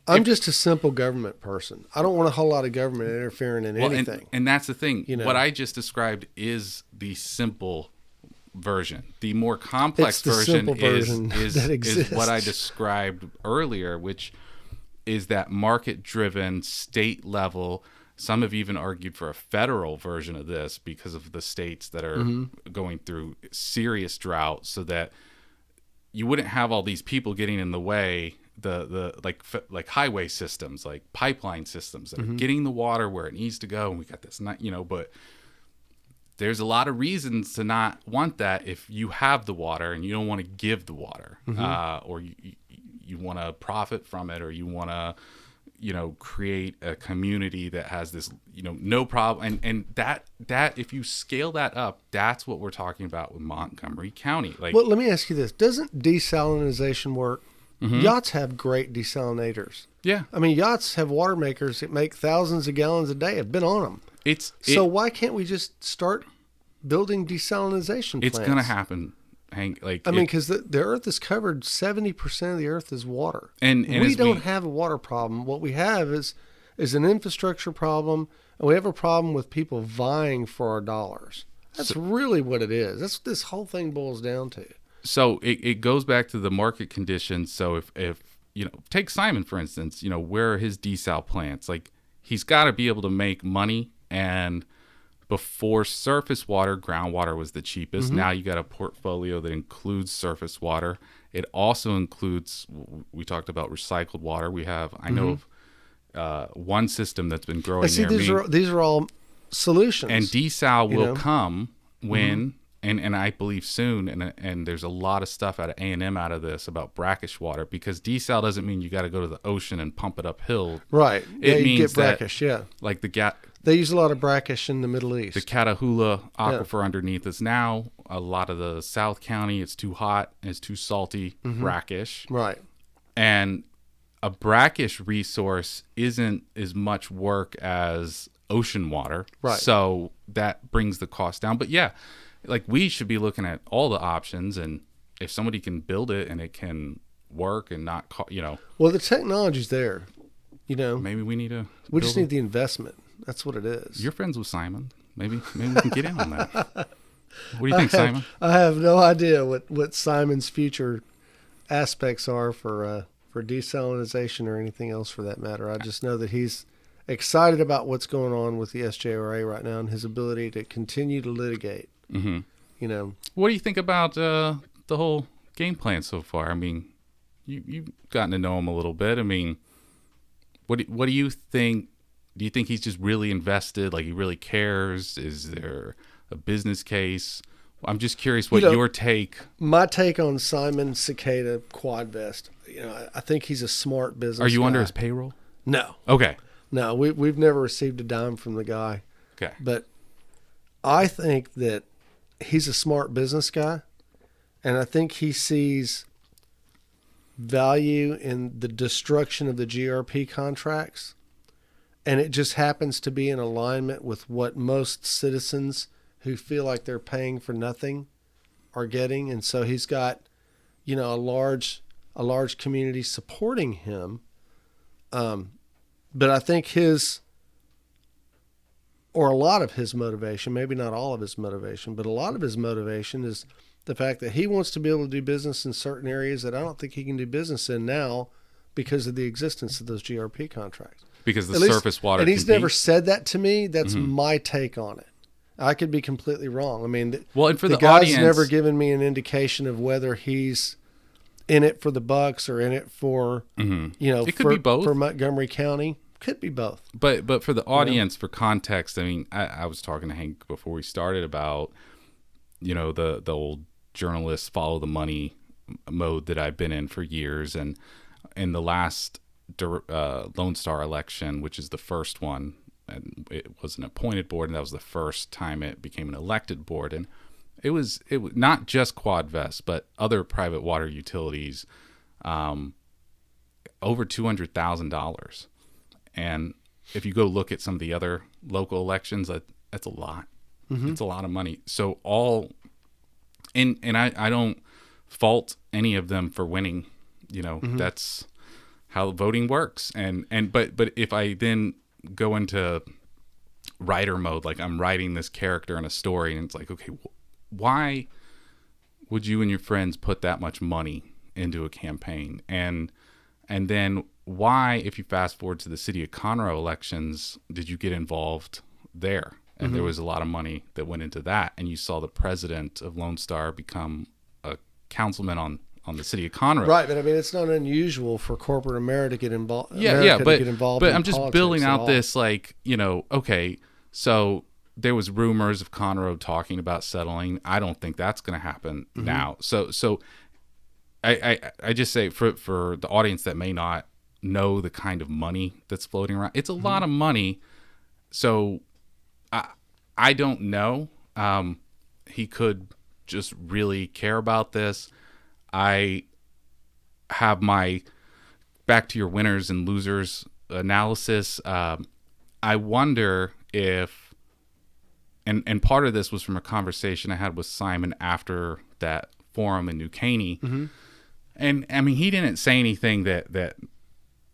I'm just a simple government person. I don't want a whole lot of government interfering in anything. And that's the thing. What I just described is the simple version. The more complex version is what I described earlier, which is that market-driven, state-level. Some have even argued for a federal version of this because of the states that are going through serious drought, so that you wouldn't have all these people getting in the way. The like highway systems, like pipeline systems that are getting the water where it needs to go, and we got this, but there's a lot of reasons to not want that if you have the water and you don't want to give the water, or you want to profit from it, or you want to, create a community that has this, no problem. And that if you scale that up, that's what we're talking about with Montgomery County. Well, let me ask you this. Doesn't desalinization work? Yachts have great desalinators. Yeah. I mean, yachts have water makers that make thousands of gallons a day. I've been on them. So why can't we just start building desalinization plants? It's going to happen, Hank. Because the Earth is covered, 70% of the Earth is water. And we don't have a water problem. What we have is an infrastructure problem, and we have a problem with people vying for our dollars. That's really what it is. That's what this whole thing boils down to. So it goes back to the market conditions. So if take Simon, for instance, where are his desal plants? Like, he's got to be able to make money. And before surface water, groundwater was the cheapest. Now you got a portfolio that includes surface water. It also includes, we talked about recycled water. We have, I know of one system that's been growing near me. These are all solutions. And desal will come when, and I believe soon, and there's a lot of stuff out of A&M out of this about brackish water, because desal doesn't mean you got to go to the ocean and pump it uphill. Right. It means you get brackish, like they use a lot of brackish in the Middle East. The Catahoula aquifer underneath is now a lot of the South County. It's too hot. It's too salty. Brackish. Right. And a brackish resource isn't as much work as ocean water. Right. So that brings the cost down. But yeah, like, we should be looking at all the options, and if somebody can build it and it can work and not, Well, the technology's there. Maybe we need We just need the investment. That's what it is. You're friends with Simon. Maybe we can get in on that. What do you think, Simon? I have no idea what Simon's future aspects are for desalinization or anything else for that matter. I just know that he's excited about what's going on with the SJRA right now and his ability to continue to litigate. What do you think about the whole game plan so far? I mean, you've gotten to know him a little bit. I mean, what do you think? Do you think he's just really invested? Like, he really cares? Is there a business case? I'm just curious what your take. My take on Simon Cicada Quadvest. I think he's a smart business. Are you guy. under his payroll? No. Okay. No, we've never received a dime from the guy. Okay. But I think that he's a smart business guy, and I think he sees value in the destruction of the GRP contracts, and it just happens to be in alignment with what most citizens who feel like they're paying for nothing are getting. And so he's got, a large community supporting him But I think or a lot of his motivation, maybe not all of his motivation, but a lot of his motivation is the fact that he wants to be able to do business in certain areas that I don't think he can do business in now because of the existence of those GRP contracts. Because the surface water. And he's never said that to me. That's my take on it. I could be completely wrong. I mean, and for the guy's audience, never given me an indication of whether he's in it for the bucks or in it for, it could be both. For Montgomery County. Could be both. But for the audience, for context, I mean, I was talking to Hank before we started about, the old journalist follow the money mode that I've been in for years. And in the last Lone Star election, which is the first one, and it was an appointed board, and that was the first time it became an elected board. And it was not just Quadvest, but other private water utilities, over $200,000. And if you go look at some of the other local elections, that's a lot. It's a lot of money. So and I don't fault any of them for winning. That's how voting works. But if I then go into writer mode, like I'm writing this character in a story, and it's like, okay, why would you and your friends put that much money into a campaign? And then why, if you fast forward to the city of Conroe elections, did you get involved there? And there was a lot of money that went into that. And you saw the president of Lone Star become a councilman on the city of Conroe. Right, but I mean, it's not unusual for corporate America to get involved. But I'm just building out this, like, okay, so there was rumors of Conroe talking about settling. I don't think that's going to happen now. So I just say for the audience that may not know the kind of money that's floating around, it's a lot of money. So I don't know. He could just really care about this. I have my back to your winners and losers analysis. I wonder if, and part of this was from a conversation I had with Simon after that forum in New Caney. And I mean, he didn't say anything that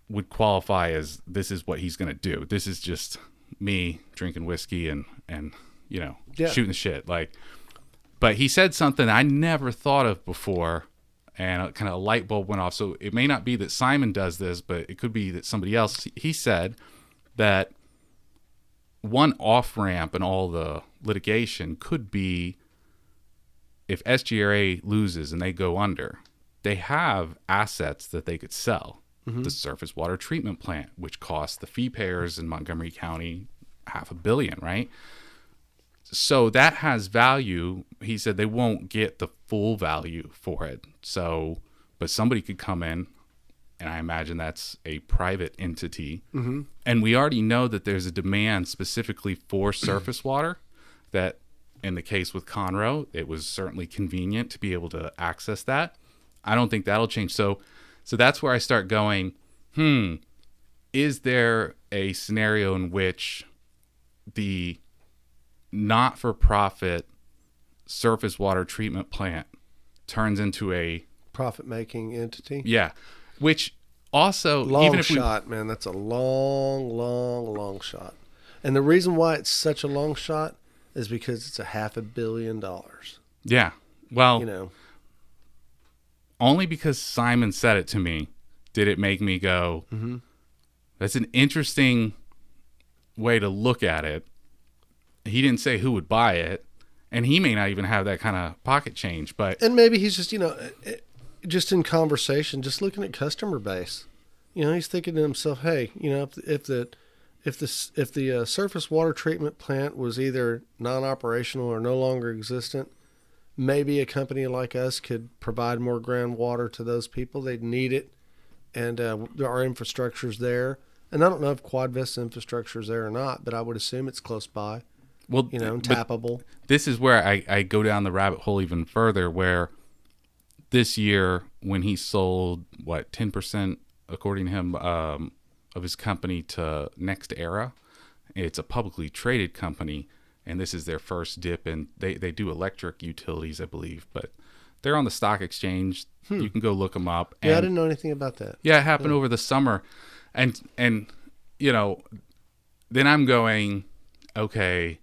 would qualify as this is what he's going to do. This is just me drinking whiskey and shooting the shit. But he said something I never thought of before, and kind of a light bulb went off. So it may not be that Simon does this, but it could be that somebody else. He said that one off-ramp in all the litigation could be if SJRA loses and they go under, they have assets that they could sell. The surface water treatment plant, which costs the fee payers in Montgomery County $500 million, right? So that has value. He said they won't get the full value for it. So, but somebody could come in, and I imagine that's a private entity. And we already know that there's a demand specifically for surface water, that in the case with Conroe, it was certainly convenient to be able to access that. I don't think that'll change. So that's where I start going, is there a scenario in which the not-for-profit surface water treatment plant turns into a profit-making entity? Yeah, which also... Long shot, man. That's a long shot. And the reason why it's such a long shot is because it's $500 million. Yeah, well... Only because Simon said it to me did it make me go, that's an interesting way to look at it. He didn't say who would buy it, and he may not even have that kind of pocket change. And maybe he's just, just in conversation, just looking at customer base. He's thinking to himself, hey, if the surface water treatment plant was either non-operational or no longer existent, maybe a company like us could provide more groundwater to those people. They'd need it, and our infrastructure's there. And I don't know if Quadvest infrastructure is there or not, but I would assume it's close by. Well, tappable. This is where I go down the rabbit hole even further, where this year when he sold, 10%, according to him, of his company to Next Era, it's a publicly traded company. And this is their first dip, and they do electric utilities, I believe, but they're on the stock exchange. You can go look them up. And I didn't know anything about that. Yeah, it happened over the summer. And you know, then I'm going, okay,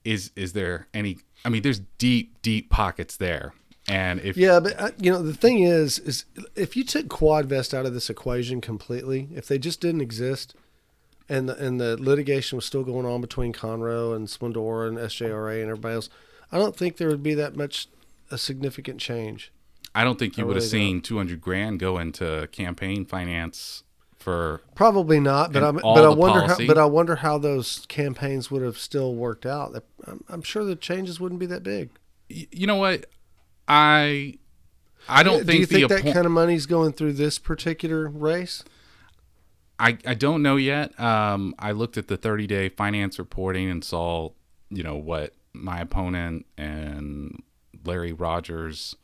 is there any? I mean, there's deep pockets there, and if but you know, the thing is if you took Quadvest out of this equation completely, if they just didn't exist, and the litigation was still going on between Conroe and Splendora and SJRA and everybody else, I don't think there would be that much a significant change. I don't think you would have seen $200,000 go into campaign finance for probably not. But I wonder how those campaigns would have still worked out. I'm sure the changes wouldn't be that big. You know what? I don't think. Do you think that kind of money's going through this particular race? I don't know yet. I looked at the 30-day finance reporting and saw, you know, what my opponent and Larry Rogers,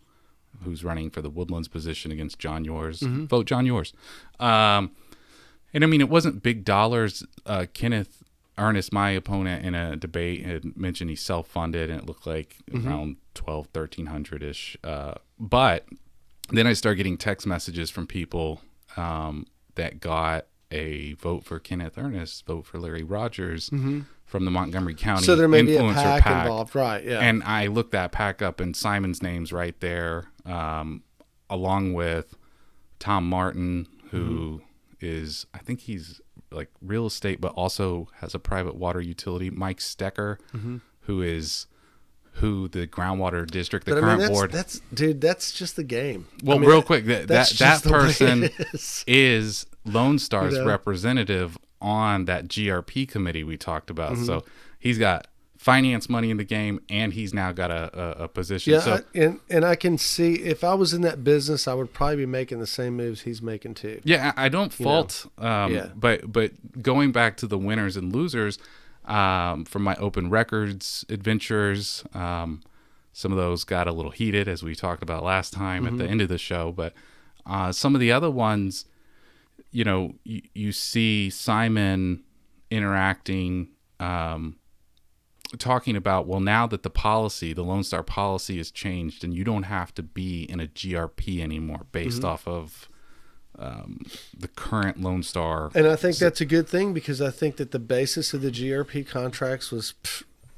who's running for the Woodlands position against John Yours, vote John Yours. And I mean, it wasn't big dollars. Kenneth Ernest, my opponent, in a debate had mentioned he's self-funded, and it looked like around $1,200-1,300-ish. But then I started getting text messages from people that got a vote for Kenneth Ernest, vote for Larry Rogers from the Montgomery County so there may be a influencer PAC involved, right? Yeah. And I looked that PAC up, and Simon's name's right there, along with Tom Martin, who is, I think he's like real estate, but also has a private water utility. Mike Stecker, who the groundwater district, the current board. That's just the game. Well, real quick, that person is Lone Star's representative on that GRP committee we talked about. So he's got finance money in the game, and he's now got a position. Yeah, so, and I can see, if I was in that business, I would probably be making the same moves he's making too. Yeah, I don't fault. But going back to the winners and losers, from my open records adventures, some of those got a little heated, as we talked about last time at the end of the show. But some of the other ones, you know, you see Simon interacting, talking about, well, now that the Lone Star policy has changed, and you don't have to be in a GRP anymore based off of the current Lone Star. And I think that's a good thing, because I think that the basis of the GRP contracts was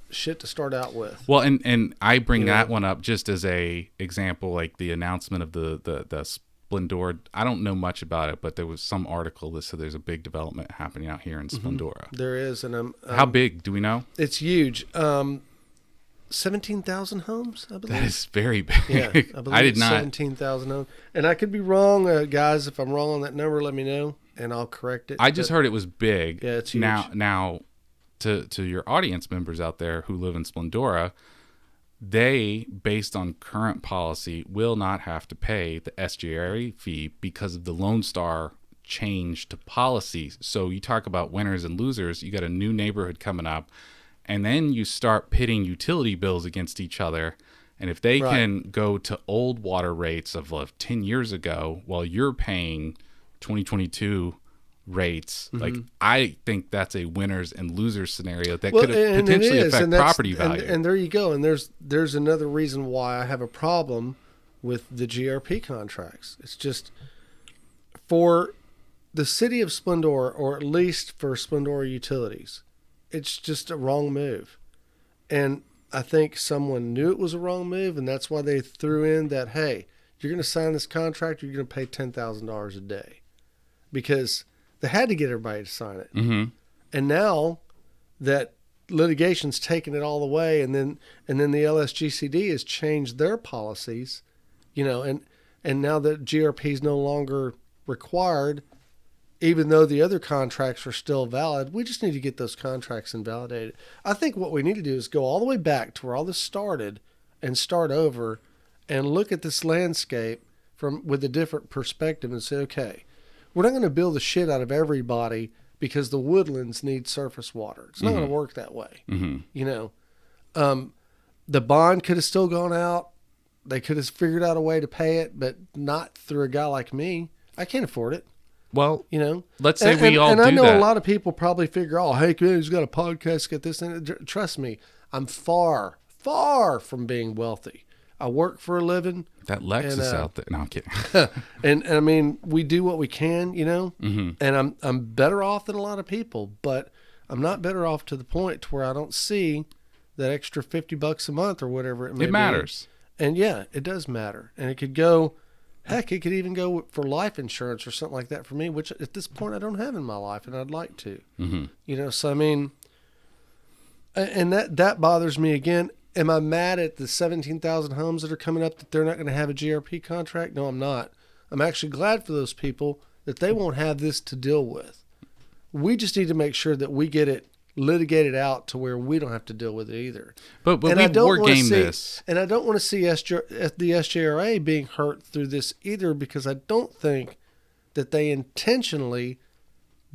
shit to start out with. Well, and I bring that one up just as a example, like the announcement of the Splendora. I don't know much about it, but there was some article that said there's a big development happening out here in Splendora. There is, and how big do we know? It's huge. 17,000 homes, I believe. That is very big. Yeah, I believe I did not. 17,000 homes, and I could be wrong, guys. If I'm wrong on that number, let me know, and I'll correct it. I just heard it was big. Yeah, it's huge. Now, to your audience members out there who live in Splendora, they, based on current policy, will not have to pay the SJRA fee because of the Lone Star change to policy. So you talk about winners and losers. You got a new neighborhood coming up, and then you start pitting utility bills against each other. And if they can go to old water rates of 10 years ago while you're paying 2022 rates, like, I think that's a winners and losers scenario that could potentially affect property value. And there you go. And there's another reason why I have a problem with the GRP contracts. It's just, for the city of Splendora, or at least for Splendora Utilities, it's just a wrong move. And I think someone knew it was a wrong move, and that's why they threw in that, hey, you're going to sign this contract, you're going to pay $10,000 a day. Because they had to get everybody to sign it. And now that litigation's taken it all the way, and then the LSGCD has changed their policies, you know, and now that GRP is no longer required, even though the other contracts are still valid, we just need to get those contracts invalidated. I think what we need to do is go all the way back to where all this started and start over and look at this landscape with a different perspective and say, okay, we're not going to build the shit out of everybody because the woodlands need surface water. It's not going to work that way. You know, the bond could have still gone out. They could have figured out a way to pay it, but not through a guy like me. I can't afford it. Well, you know, let's say we all do that. And I know a lot of people probably figure, oh, hey, he's got a podcast, get this in. Trust me, I'm far, far from being wealthy. I work for a living. That Lexus out there. No, I'm kidding. and I mean, we do what we can, you know. Mm-hmm. And I'm better off than a lot of people, but I'm not better off to the point to where I don't see that extra $50 a month or whatever it may be. It matters. And yeah, it does matter. And it could go, heck, it could even go for life insurance or something like that for me, which at this point I don't have in my life, and I'd like to. Mm-hmm. You know, so I mean, and that bothers me again. Am I mad at the 17,000 homes that are coming up that they're not going to have a GRP contract? No, I'm not. I'm actually glad for those people that they won't have this to deal with. We just need to make sure that we get it litigated out to where we don't have to deal with it either. But we war game this. And I don't want to see the SJRA being hurt through this either, because I don't think that they intentionally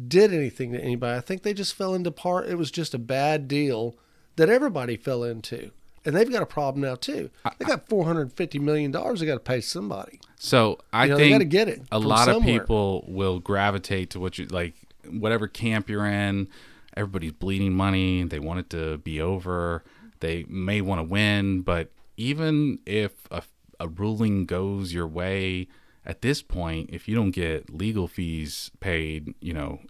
did anything to anybody. I think they just fell into part. It was just a bad deal that everybody fell into. And they've got a problem now too. They got $450 million they got to pay somebody. So I think they got to get it a lot of people will gravitate to what you like, whatever camp you're in. Everybody's bleeding money. They want it to be over. They may want to win, but even if a ruling goes your way, at this point, if you don't get legal fees paid, you know,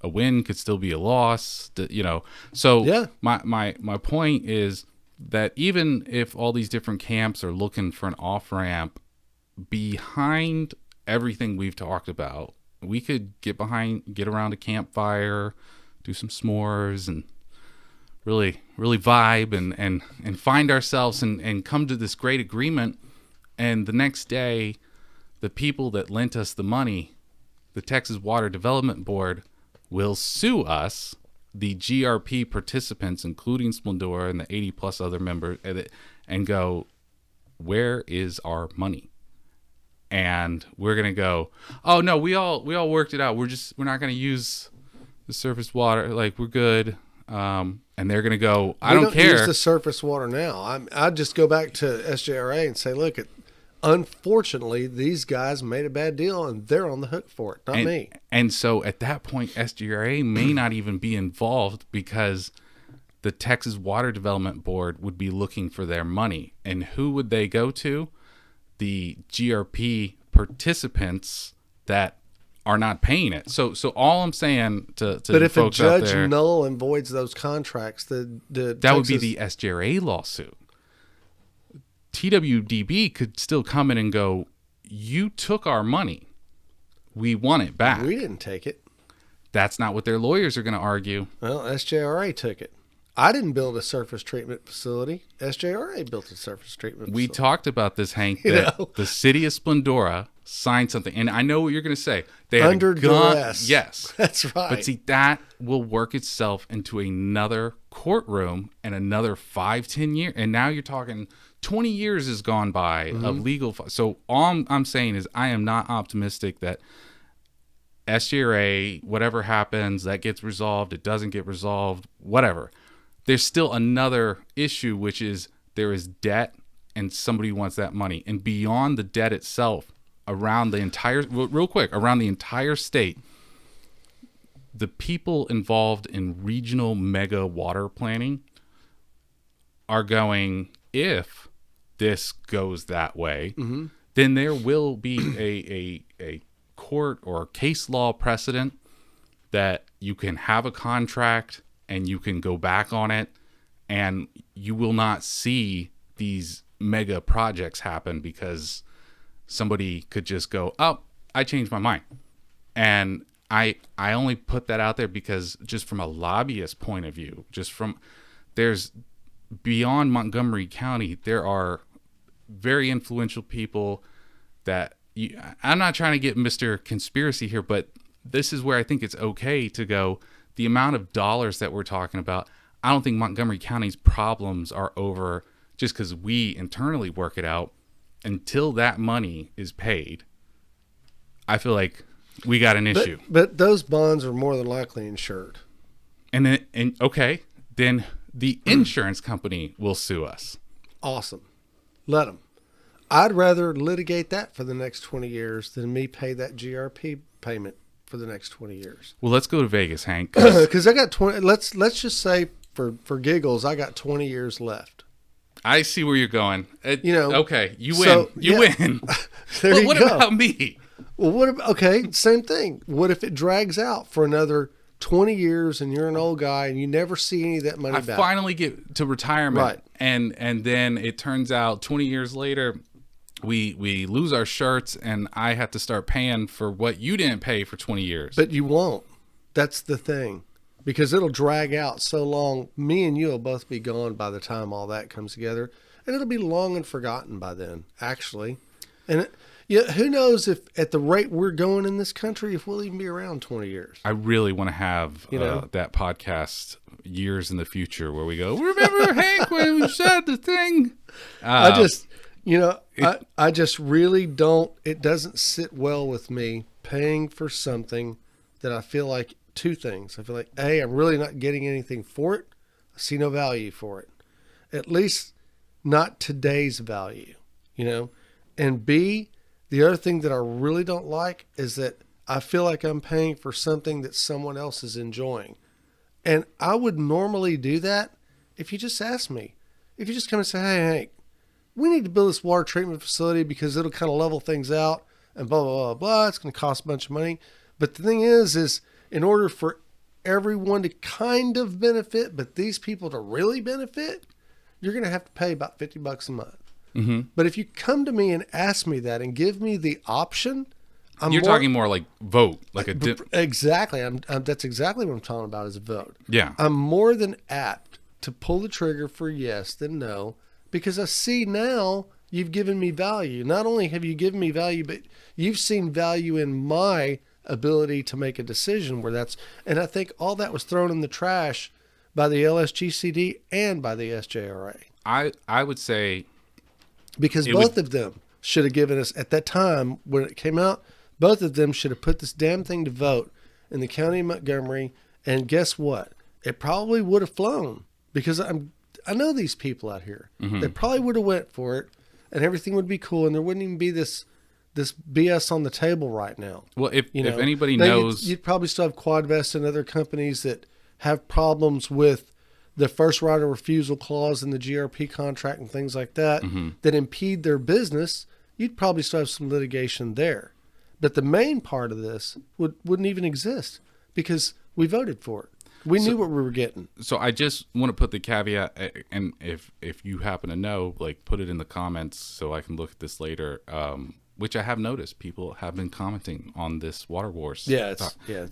a win could still be a loss, you know. So yeah. My point is that even if all these different camps are looking for an off-ramp, behind everything we've talked about, we could get around a campfire, do some s'mores, and really vibe and find ourselves and come to this great agreement. And the next day, the people that lent us the money, the Texas Water Development Board, will sue us, the GRP participants, including Splendora and the 80 plus other members, and go, where is our money? And we're going to go, oh no, we all worked it out. We're not going to use the surface water. Like, we're good. And they're going to go, I don't care. Use the surface water now. I'd just go back to SJRA and say, look, unfortunately, these guys made a bad deal and they're on the hook for it, not me. And so at that point, SJRA may not even be involved, because the Texas Water Development Board would be looking for their money. And who would they go to? The GRP participants that are not paying it. So all I'm saying to but if folks a judge out there, null and voids those contracts, that would be the SJRA lawsuit. TWDB could still come in and go, you took our money. We want it back. We didn't take it. That's not what their lawyers are going to argue. Well, SJRA took it. I didn't build a surface treatment facility. SJRA built a surface treatment facility. We talked about this, Hank, that the city of Splendora signed something. And I know what you're going to say. They had under duress. Yes. That's right. But see, that will work itself into another courtroom and another 5-10 years. And now you're talking 20 years has gone by of legal. So all I'm saying is I am not optimistic that SJRA, whatever happens, that gets resolved. It doesn't get resolved, whatever. There's still another issue, which is there is debt and somebody wants that money. And beyond the debt itself, around the entire, real quick, around the entire state, the people involved in regional mega water planning are going, if this goes that way, then there will be a court or case law precedent that you can have a contract and you can go back on it, and you will not see these mega projects happen because somebody could just go, oh, I changed my mind. And I only put that out there because just from a lobbyist point of view, there's beyond Montgomery County, there are very influential people that I'm not trying to get Mr. Conspiracy here, but this is where I think it's okay to go. The amount of dollars that we're talking about, I don't think Montgomery County's problems are over just because we internally work it out. Until that money is paid, I feel like we got an issue. But those bonds are more than likely insured. And then the insurance company will sue us. Awesome. Let them. I'd rather litigate that for the next 20 years than me pay that GRP payment for the next 20 years. Well, let's go to Vegas, Hank. Because I got 20. Let's just say for giggles, I got 20 years left. I see where you're going. Okay, you win. So, you win. There But you what go. about me? Well, okay, same thing. What if it drags out for another 20 years and you're an old guy and you never see any of that money I back? finally get to retirement, Right. and then it turns out 20 years later, we lose our shirts, and I have to start paying for what you didn't pay for 20 years. But you won't. That's the thing. Because it'll drag out so long. Me and you will both be gone by the time all that comes together. And it'll be long and forgotten by then, actually. And who knows if at the rate we're going in this country, if we'll even be around 20 years. I really want to have know? that podcast years in the future where we go, remember Hank when we said the thing? I just really don't, it doesn't sit well with me paying for something that I feel like two things. I feel like, A, I'm really not getting anything for it. I see no value for it. At least not today's value, And B, the other thing that I really don't like is that I feel like I'm paying for something that someone else is enjoying. And I would normally do that if you just asked me. If you just come and say, hey, Hank, we need to build this water treatment facility because it'll kind of level things out and blah, blah, blah, blah. It's going to cost a bunch of money. But the thing is in order for everyone to kind of benefit, but these people to really benefit, you're going to have to pay about $50 a month. Mm-hmm. But if you come to me and ask me that and give me the option, you're talking more like vote, like exactly. That's exactly what I'm talking about is a vote. Yeah. I'm more than apt to pull the trigger for yes than no, because I see now you've given me value. Not only have you given me value, but you've seen value in my ability to make a decision and I think all that was thrown in the trash by the LSGCD and by the SJRA. I would say, because both of them should have given us, at that time when it came out, both of them should have put this damn thing to vote in the county of Montgomery. And guess what? It probably would have flown because I know these people out here. Mm-hmm. They probably would have went for it and everything would be cool. And there wouldn't even be this BS on the table right now. Well, if anybody knows, you'd probably still have Quadvest and other companies that have problems with the first right of refusal clause in the GRP contract and things like that, mm-hmm. that impede their business. You'd probably still have some litigation there. But the main part of this wouldn't even exist because we voted for it. We knew what we were getting. So I just want to put the caveat, and if you happen to know, like, put it in the comments so I can look at this later. Which I have noticed people have been commenting on this Water Wars. Yeah,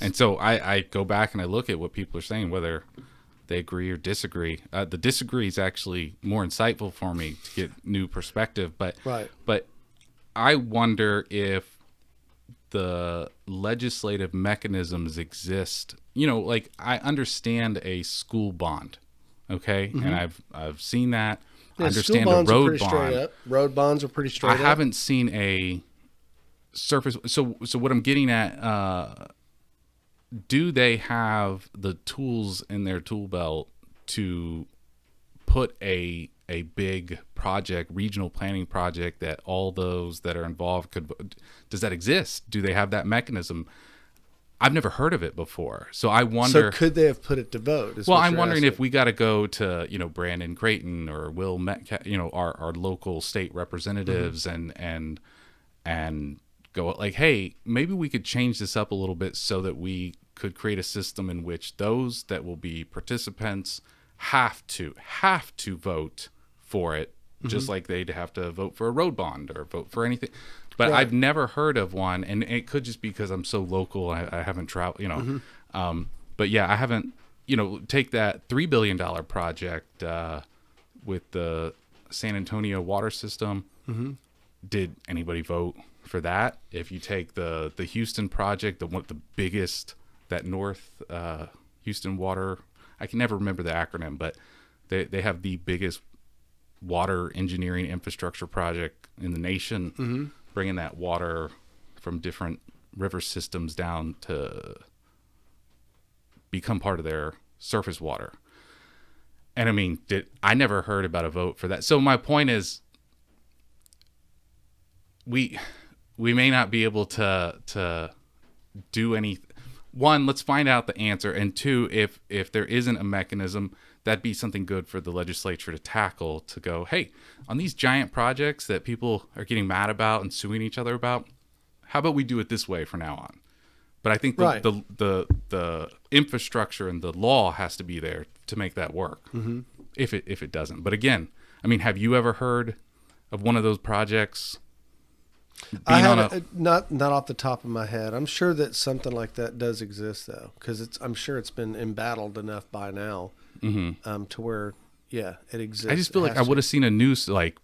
and so I go back and I look at what people are saying, whether they agree or disagree. The disagree is actually more insightful for me to get new perspective. But I wonder if the legislative mechanisms exist. Like, I understand a school bond, okay, mm-hmm. and I've seen that. I understand a road bond. Road bonds are pretty straight up. I haven't seen a surface. So what I'm getting at, do they have the tools in their tool belt to put a big project, regional planning project that all those that are involved could? Does that exist? Do they have that mechanism? I've never heard of it before, so I wonder. So could they have put it to vote? Well, I'm wondering if we got to go to Brandon Creighton or Will Metcalf, our local state representatives, mm-hmm. and go like, hey, maybe we could change this up a little bit so that we could create a system in which those that will be participants have to vote for it, mm-hmm. just like they'd have to vote for a road bond or vote for anything. But right. I've never heard of one, and it could just be because I'm so local. I haven't traveled, Mm-hmm. But yeah, I haven't. Take that $3 billion project with the San Antonio water system. Mm-hmm. Did anybody vote for that? If you take the Houston project, the biggest, that North Houston water, I can never remember the acronym, but they have the biggest water engineering infrastructure project in the nation. Mm-hmm. Bringing that water from different river systems down to become part of their surface water. And I mean, I never heard about a vote for that. So my point is, we may not be able to do any. one, let's find out the answer, and two, if there isn't a mechanism, that'd be something good for the legislature to tackle, to go, hey, on these giant projects that people are getting mad about and suing each other about, how about we do it this way from now on? But I think the infrastructure and the law has to be there to make that work. Mm-hmm. If it doesn't. But again, I mean, have you ever heard of one of those projects? I have not off the top of my head. I'm sure that something like that does exist though, because I'm sure it's been embattled enough by now to where it exists. I just feel like I would have seen a news like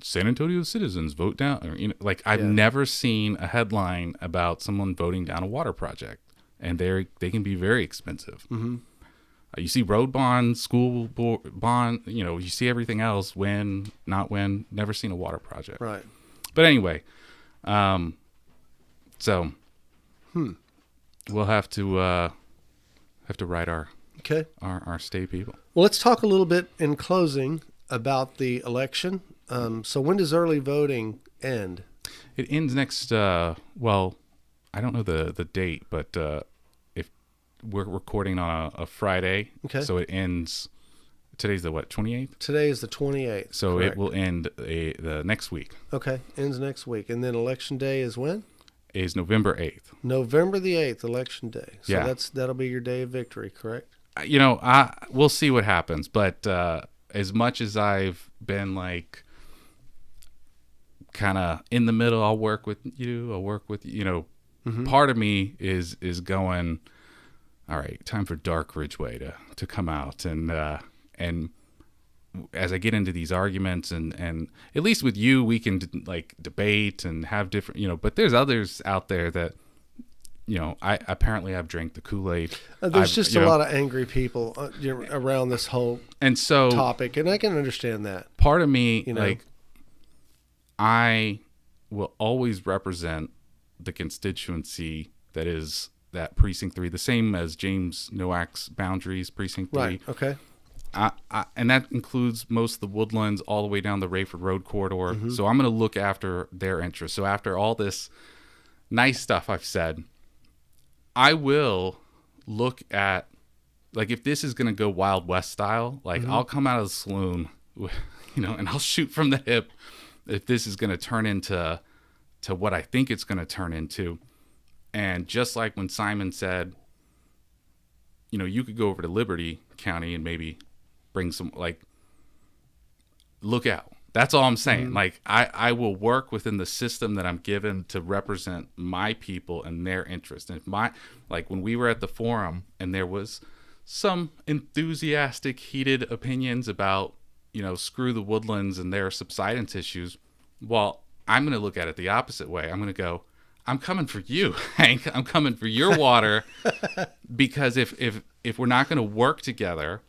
San Antonio citizens vote down, or I've never seen a headline about someone voting down a water project, and they can be very expensive. Mm-hmm. You see road bond, school bond, you see everything else. When, not when. Never seen a water project. Right. But anyway, so we'll have to write our state people. Well, let's talk a little bit in closing about the election. So when does early voting end? It ends next, well, I don't know the date, but if we're recording on a Friday, so it ends, today's the 28th? Today is the 28th. So correct. It will end the next week. Okay, ends next week. And then election day is when? Is November 8th. November the 8th, election day. So yeah. that'll be your day of victory, correct? We'll see what happens, but as much as I've been like kind of in the middle, I'll work with you, part of me is going, all right, time for dark Ridgway to come out, and as I get into these arguments, and at least with you, we can like debate and have different, but there's others out there that, I apparently I've drank the Kool-Aid. There's just a lot of angry people around this whole topic, and I can understand that. Part of me, I will always represent the constituency that is that Precinct 3, the same as James Nowak's boundaries, Precinct 3. Right, okay. And that includes most of the Woodlands all the way down the Rayford Road corridor. Mm-hmm. So I'm going to look after their interests. So after all this nice stuff I've said, I will look at, like, if this is going to go Wild West style, like, I'll come out of the saloon, and I'll shoot from the hip if this is going to turn into what I think it's going to turn into. And just like when Simon said, you could go over to Liberty County and maybe bring some, like, look out. That's all I'm saying. Like, I will work within the system that I'm given to represent my people and their interests. And if when we were at the forum and there was some enthusiastic, heated opinions about, screw the Woodlands and their subsidence issues, well, I'm going to look at it the opposite way. I'm going to go, I'm coming for you, Hank. I'm coming for your water, because if we're not going to work together,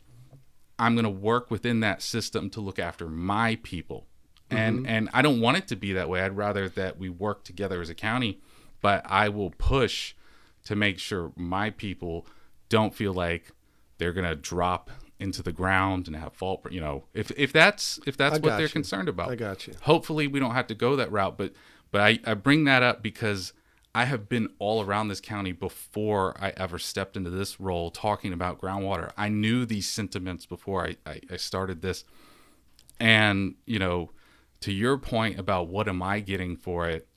I'm going to work within that system to look after my people. And I don't want it to be that way. I'd rather that we work together as a county, but I will push to make sure my people don't feel like they're going to drop into the ground and have fault, if that's what they're concerned about. I got you. Hopefully we don't have to go that route, but I bring that up because I have been all around this county before I ever stepped into this role talking about groundwater. I knew these sentiments before I started this. And, to your point about what am I getting for it,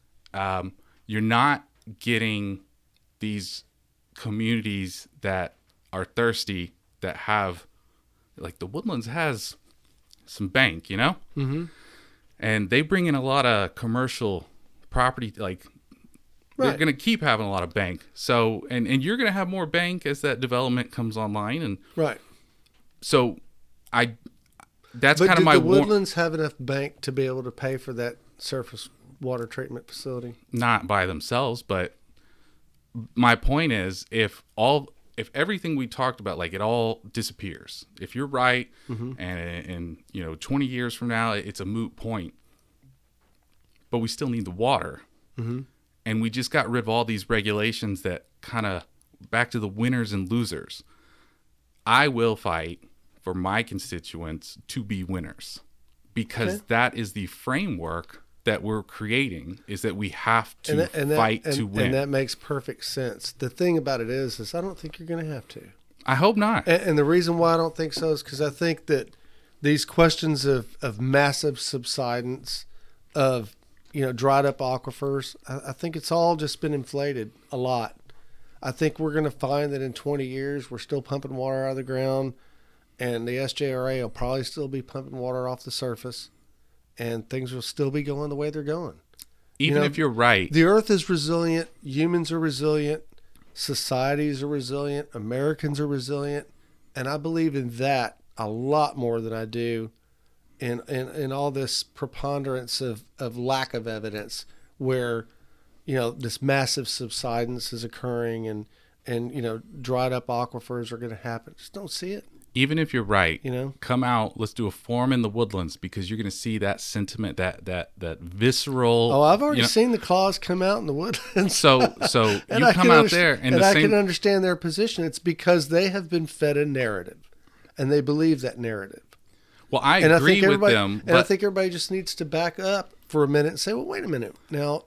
you're not getting these communities that are thirsty, that have, like the Woodlands has some bank, Mm-hmm. And they bring in a lot of commercial property, like, they're going to keep having a lot of bank. So, and you're going to have more bank as that development comes online. And so that's kind of my... But do the Woodlands have enough bank to be able to pay for that surface water treatment facility? Not by themselves, but my point is, if everything we talked about, like, it all disappears, if you're right, and 20 years from now, it's a moot point, but we still need the water. Mm-hmm. And we just got rid of all these regulations that kind of back to the winners and losers. I will fight for my constituents to be winners, because that is the framework that we're creating is that we have to fight to win. And that makes perfect sense. The thing about it is I don't think you're going to have to. I hope not. And the reason why I don't think so is because I think that these questions of massive subsidence, of dried up aquifers, I think it's all just been inflated a lot. I think we're going to find that in 20 years we're still pumping water out of the ground, and the SJRA will probably still be pumping water off the surface, and things will still be going the way they're going. Even if you're right. The earth is resilient. Humans are resilient. Societies are resilient. Americans are resilient. And I believe in that a lot more than I do in all this preponderance of lack of evidence where, this massive subsidence is occurring and dried up aquifers are going to happen. Just don't see it. Even if you're right, come out, let's do a forum in the woodlands, because you're going to see that sentiment, that visceral. Oh, I've already seen the claws come out in the woodlands. So you come out there and I can understand their position. It's because they have been fed a narrative and they believe that narrative. Well, I agree with them. And I think everybody just needs to back up for a minute and say, well, wait a minute. Now,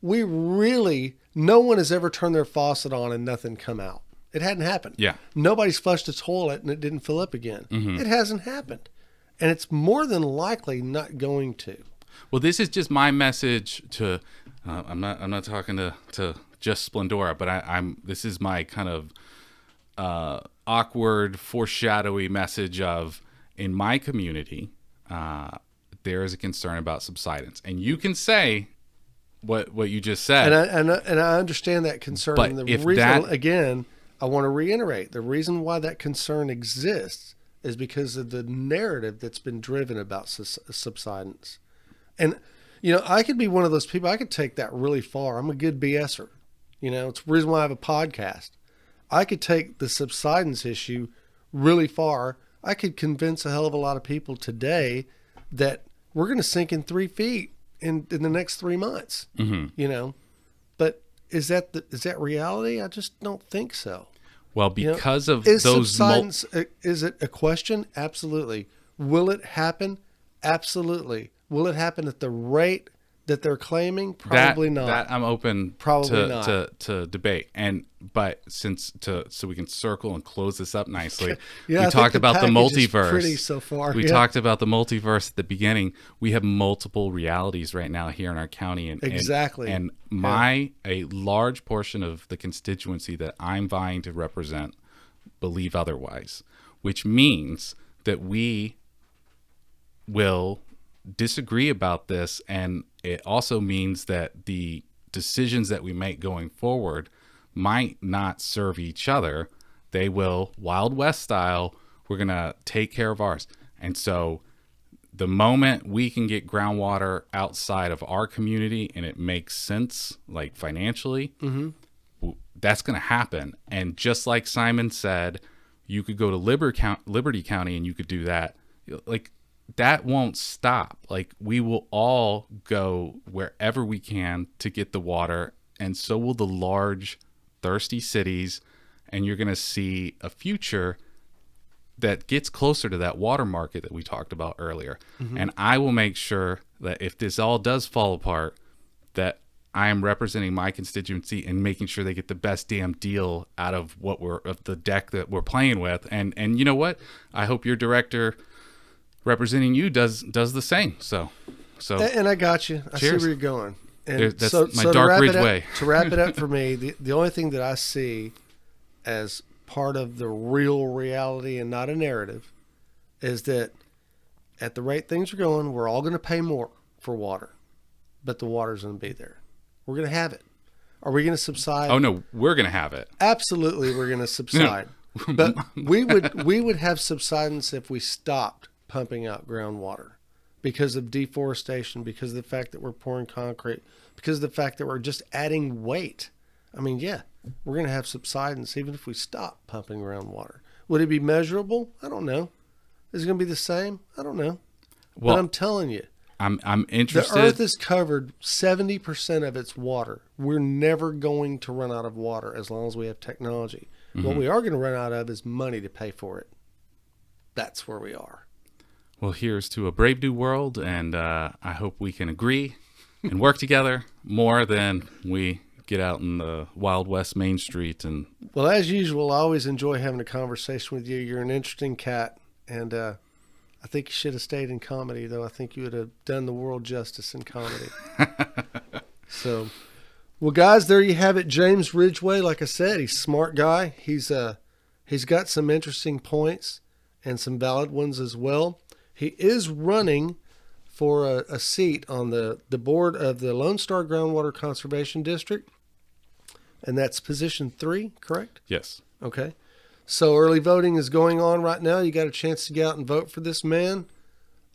no one has ever turned their faucet on and nothing come out. It hadn't happened. Yeah. Nobody's flushed a toilet and it didn't fill up again. Mm-hmm. It hasn't happened. And it's more than likely not going to. Well, this is just my message to, I'm not talking to just Splendora, but this is my kind of awkward, foreshadowy message of, in my community, there is a concern about subsidence. And you can say what you just said. And I understand that concern. But and the reason, again, I want to reiterate, the reason why that concern exists is because of the narrative that's been driven about subsidence. And, I could be one of those people, I could take that really far. I'm a good BSer. It's the reason why I have a podcast. I could take the subsidence issue really far. I could convince a hell of a lot of people today that we're going to sink in 3 feet in the next 3 months, but is that reality? I just don't think so. Well, because of is those subsidence, is it a question? Absolutely. Will it happen? Absolutely. Will it happen at the rate that they're claiming? Probably not. That I'm open to debate. But so we can circle and close this up nicely. Yeah, we talked about the multiverse. Pretty so far. We talked about the multiverse at the beginning. We have multiple realities right now here in our county, exactly. And a large portion of the constituency that I'm vying to represent believe otherwise, which means that we will disagree about this, and it also means that the decisions that we make going forward might not serve each other. They will, Wild West style, we're going to take care of ours. And so the moment we can get groundwater outside of our community and it makes sense, like financially, that's going to happen. And just like Simon said, you could go to Liberty County and you could do that. Like, that won't stop. Like, we will all go wherever we can to get the water, and so will the large, thirsty cities, and you're going to see a future that gets closer to that water market that we talked about earlier. And I will make sure that if this all does fall apart, that I am representing my constituency and making sure they get the best damn deal out of the deck that we're playing with. And you know what? I hope your director representing you does the same. So and I got you. I cheers. See where you're going. And that's my dark Ridgway. To wrap it up for me, the only thing that I see as part of the real reality and not a narrative is that at the rate things are going, we're all going to pay more for water, but the water's going to be there. We're going to have it. Are we going to subside? Oh no, we're going to have it. Absolutely, we're going to subside. But we would have subsidence if we stopped pumping out groundwater because of deforestation, because of the fact that we're pouring concrete, because of the fact that we're just adding weight. I mean, yeah, we're going to have subsidence even if we stop pumping groundwater. Would it be measurable? I don't know. Is it going to be the same? I don't know. Well, but I'm telling you, I'm interested. The earth is covered 70% of its water. We're never going to run out of water as long as we have technology. What we are going to run out of is money to pay for it. That's where we are. Well, here's to a brave new world, and I hope we can agree and work together more than we get out in the Wild West Main Street. And well, as usual, I always enjoy having a conversation with you. You're an interesting cat, and I think you should have stayed in comedy, though. I think you would have done the world justice in comedy. So, well, guys, there you have it. James Ridgway, like I said, he's a smart guy. He's got some interesting points and some valid ones as well. He is running for a seat on the board of the Lone Star Groundwater Conservation District, and that's position 3, correct? yes, Okay. So early voting is going on right now. You got a chance to get out and vote for this man.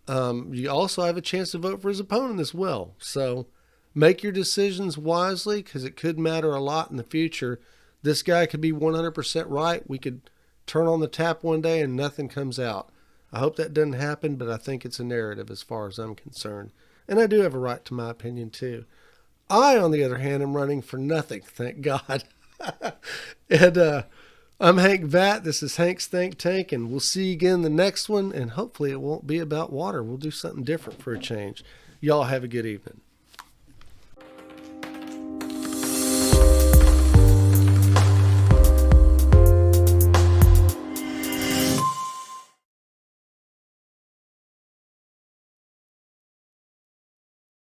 You also have a chance to vote for his opponent as well. So make your decisions wisely, because it could matter a lot in the future. This guy could be 100% right. We could turn on the tap one day and nothing comes out. I hope that doesn't happen, but I think it's a narrative as far as I'm concerned. And I do have a right to my opinion too. I, on the other hand, am running for nothing, thank God. And I'm Hank Vatt. This is Hank's Think Tank, and we'll see you again in the next one. And hopefully it won't be about water. We'll do something different for a change. Y'all have a good evening.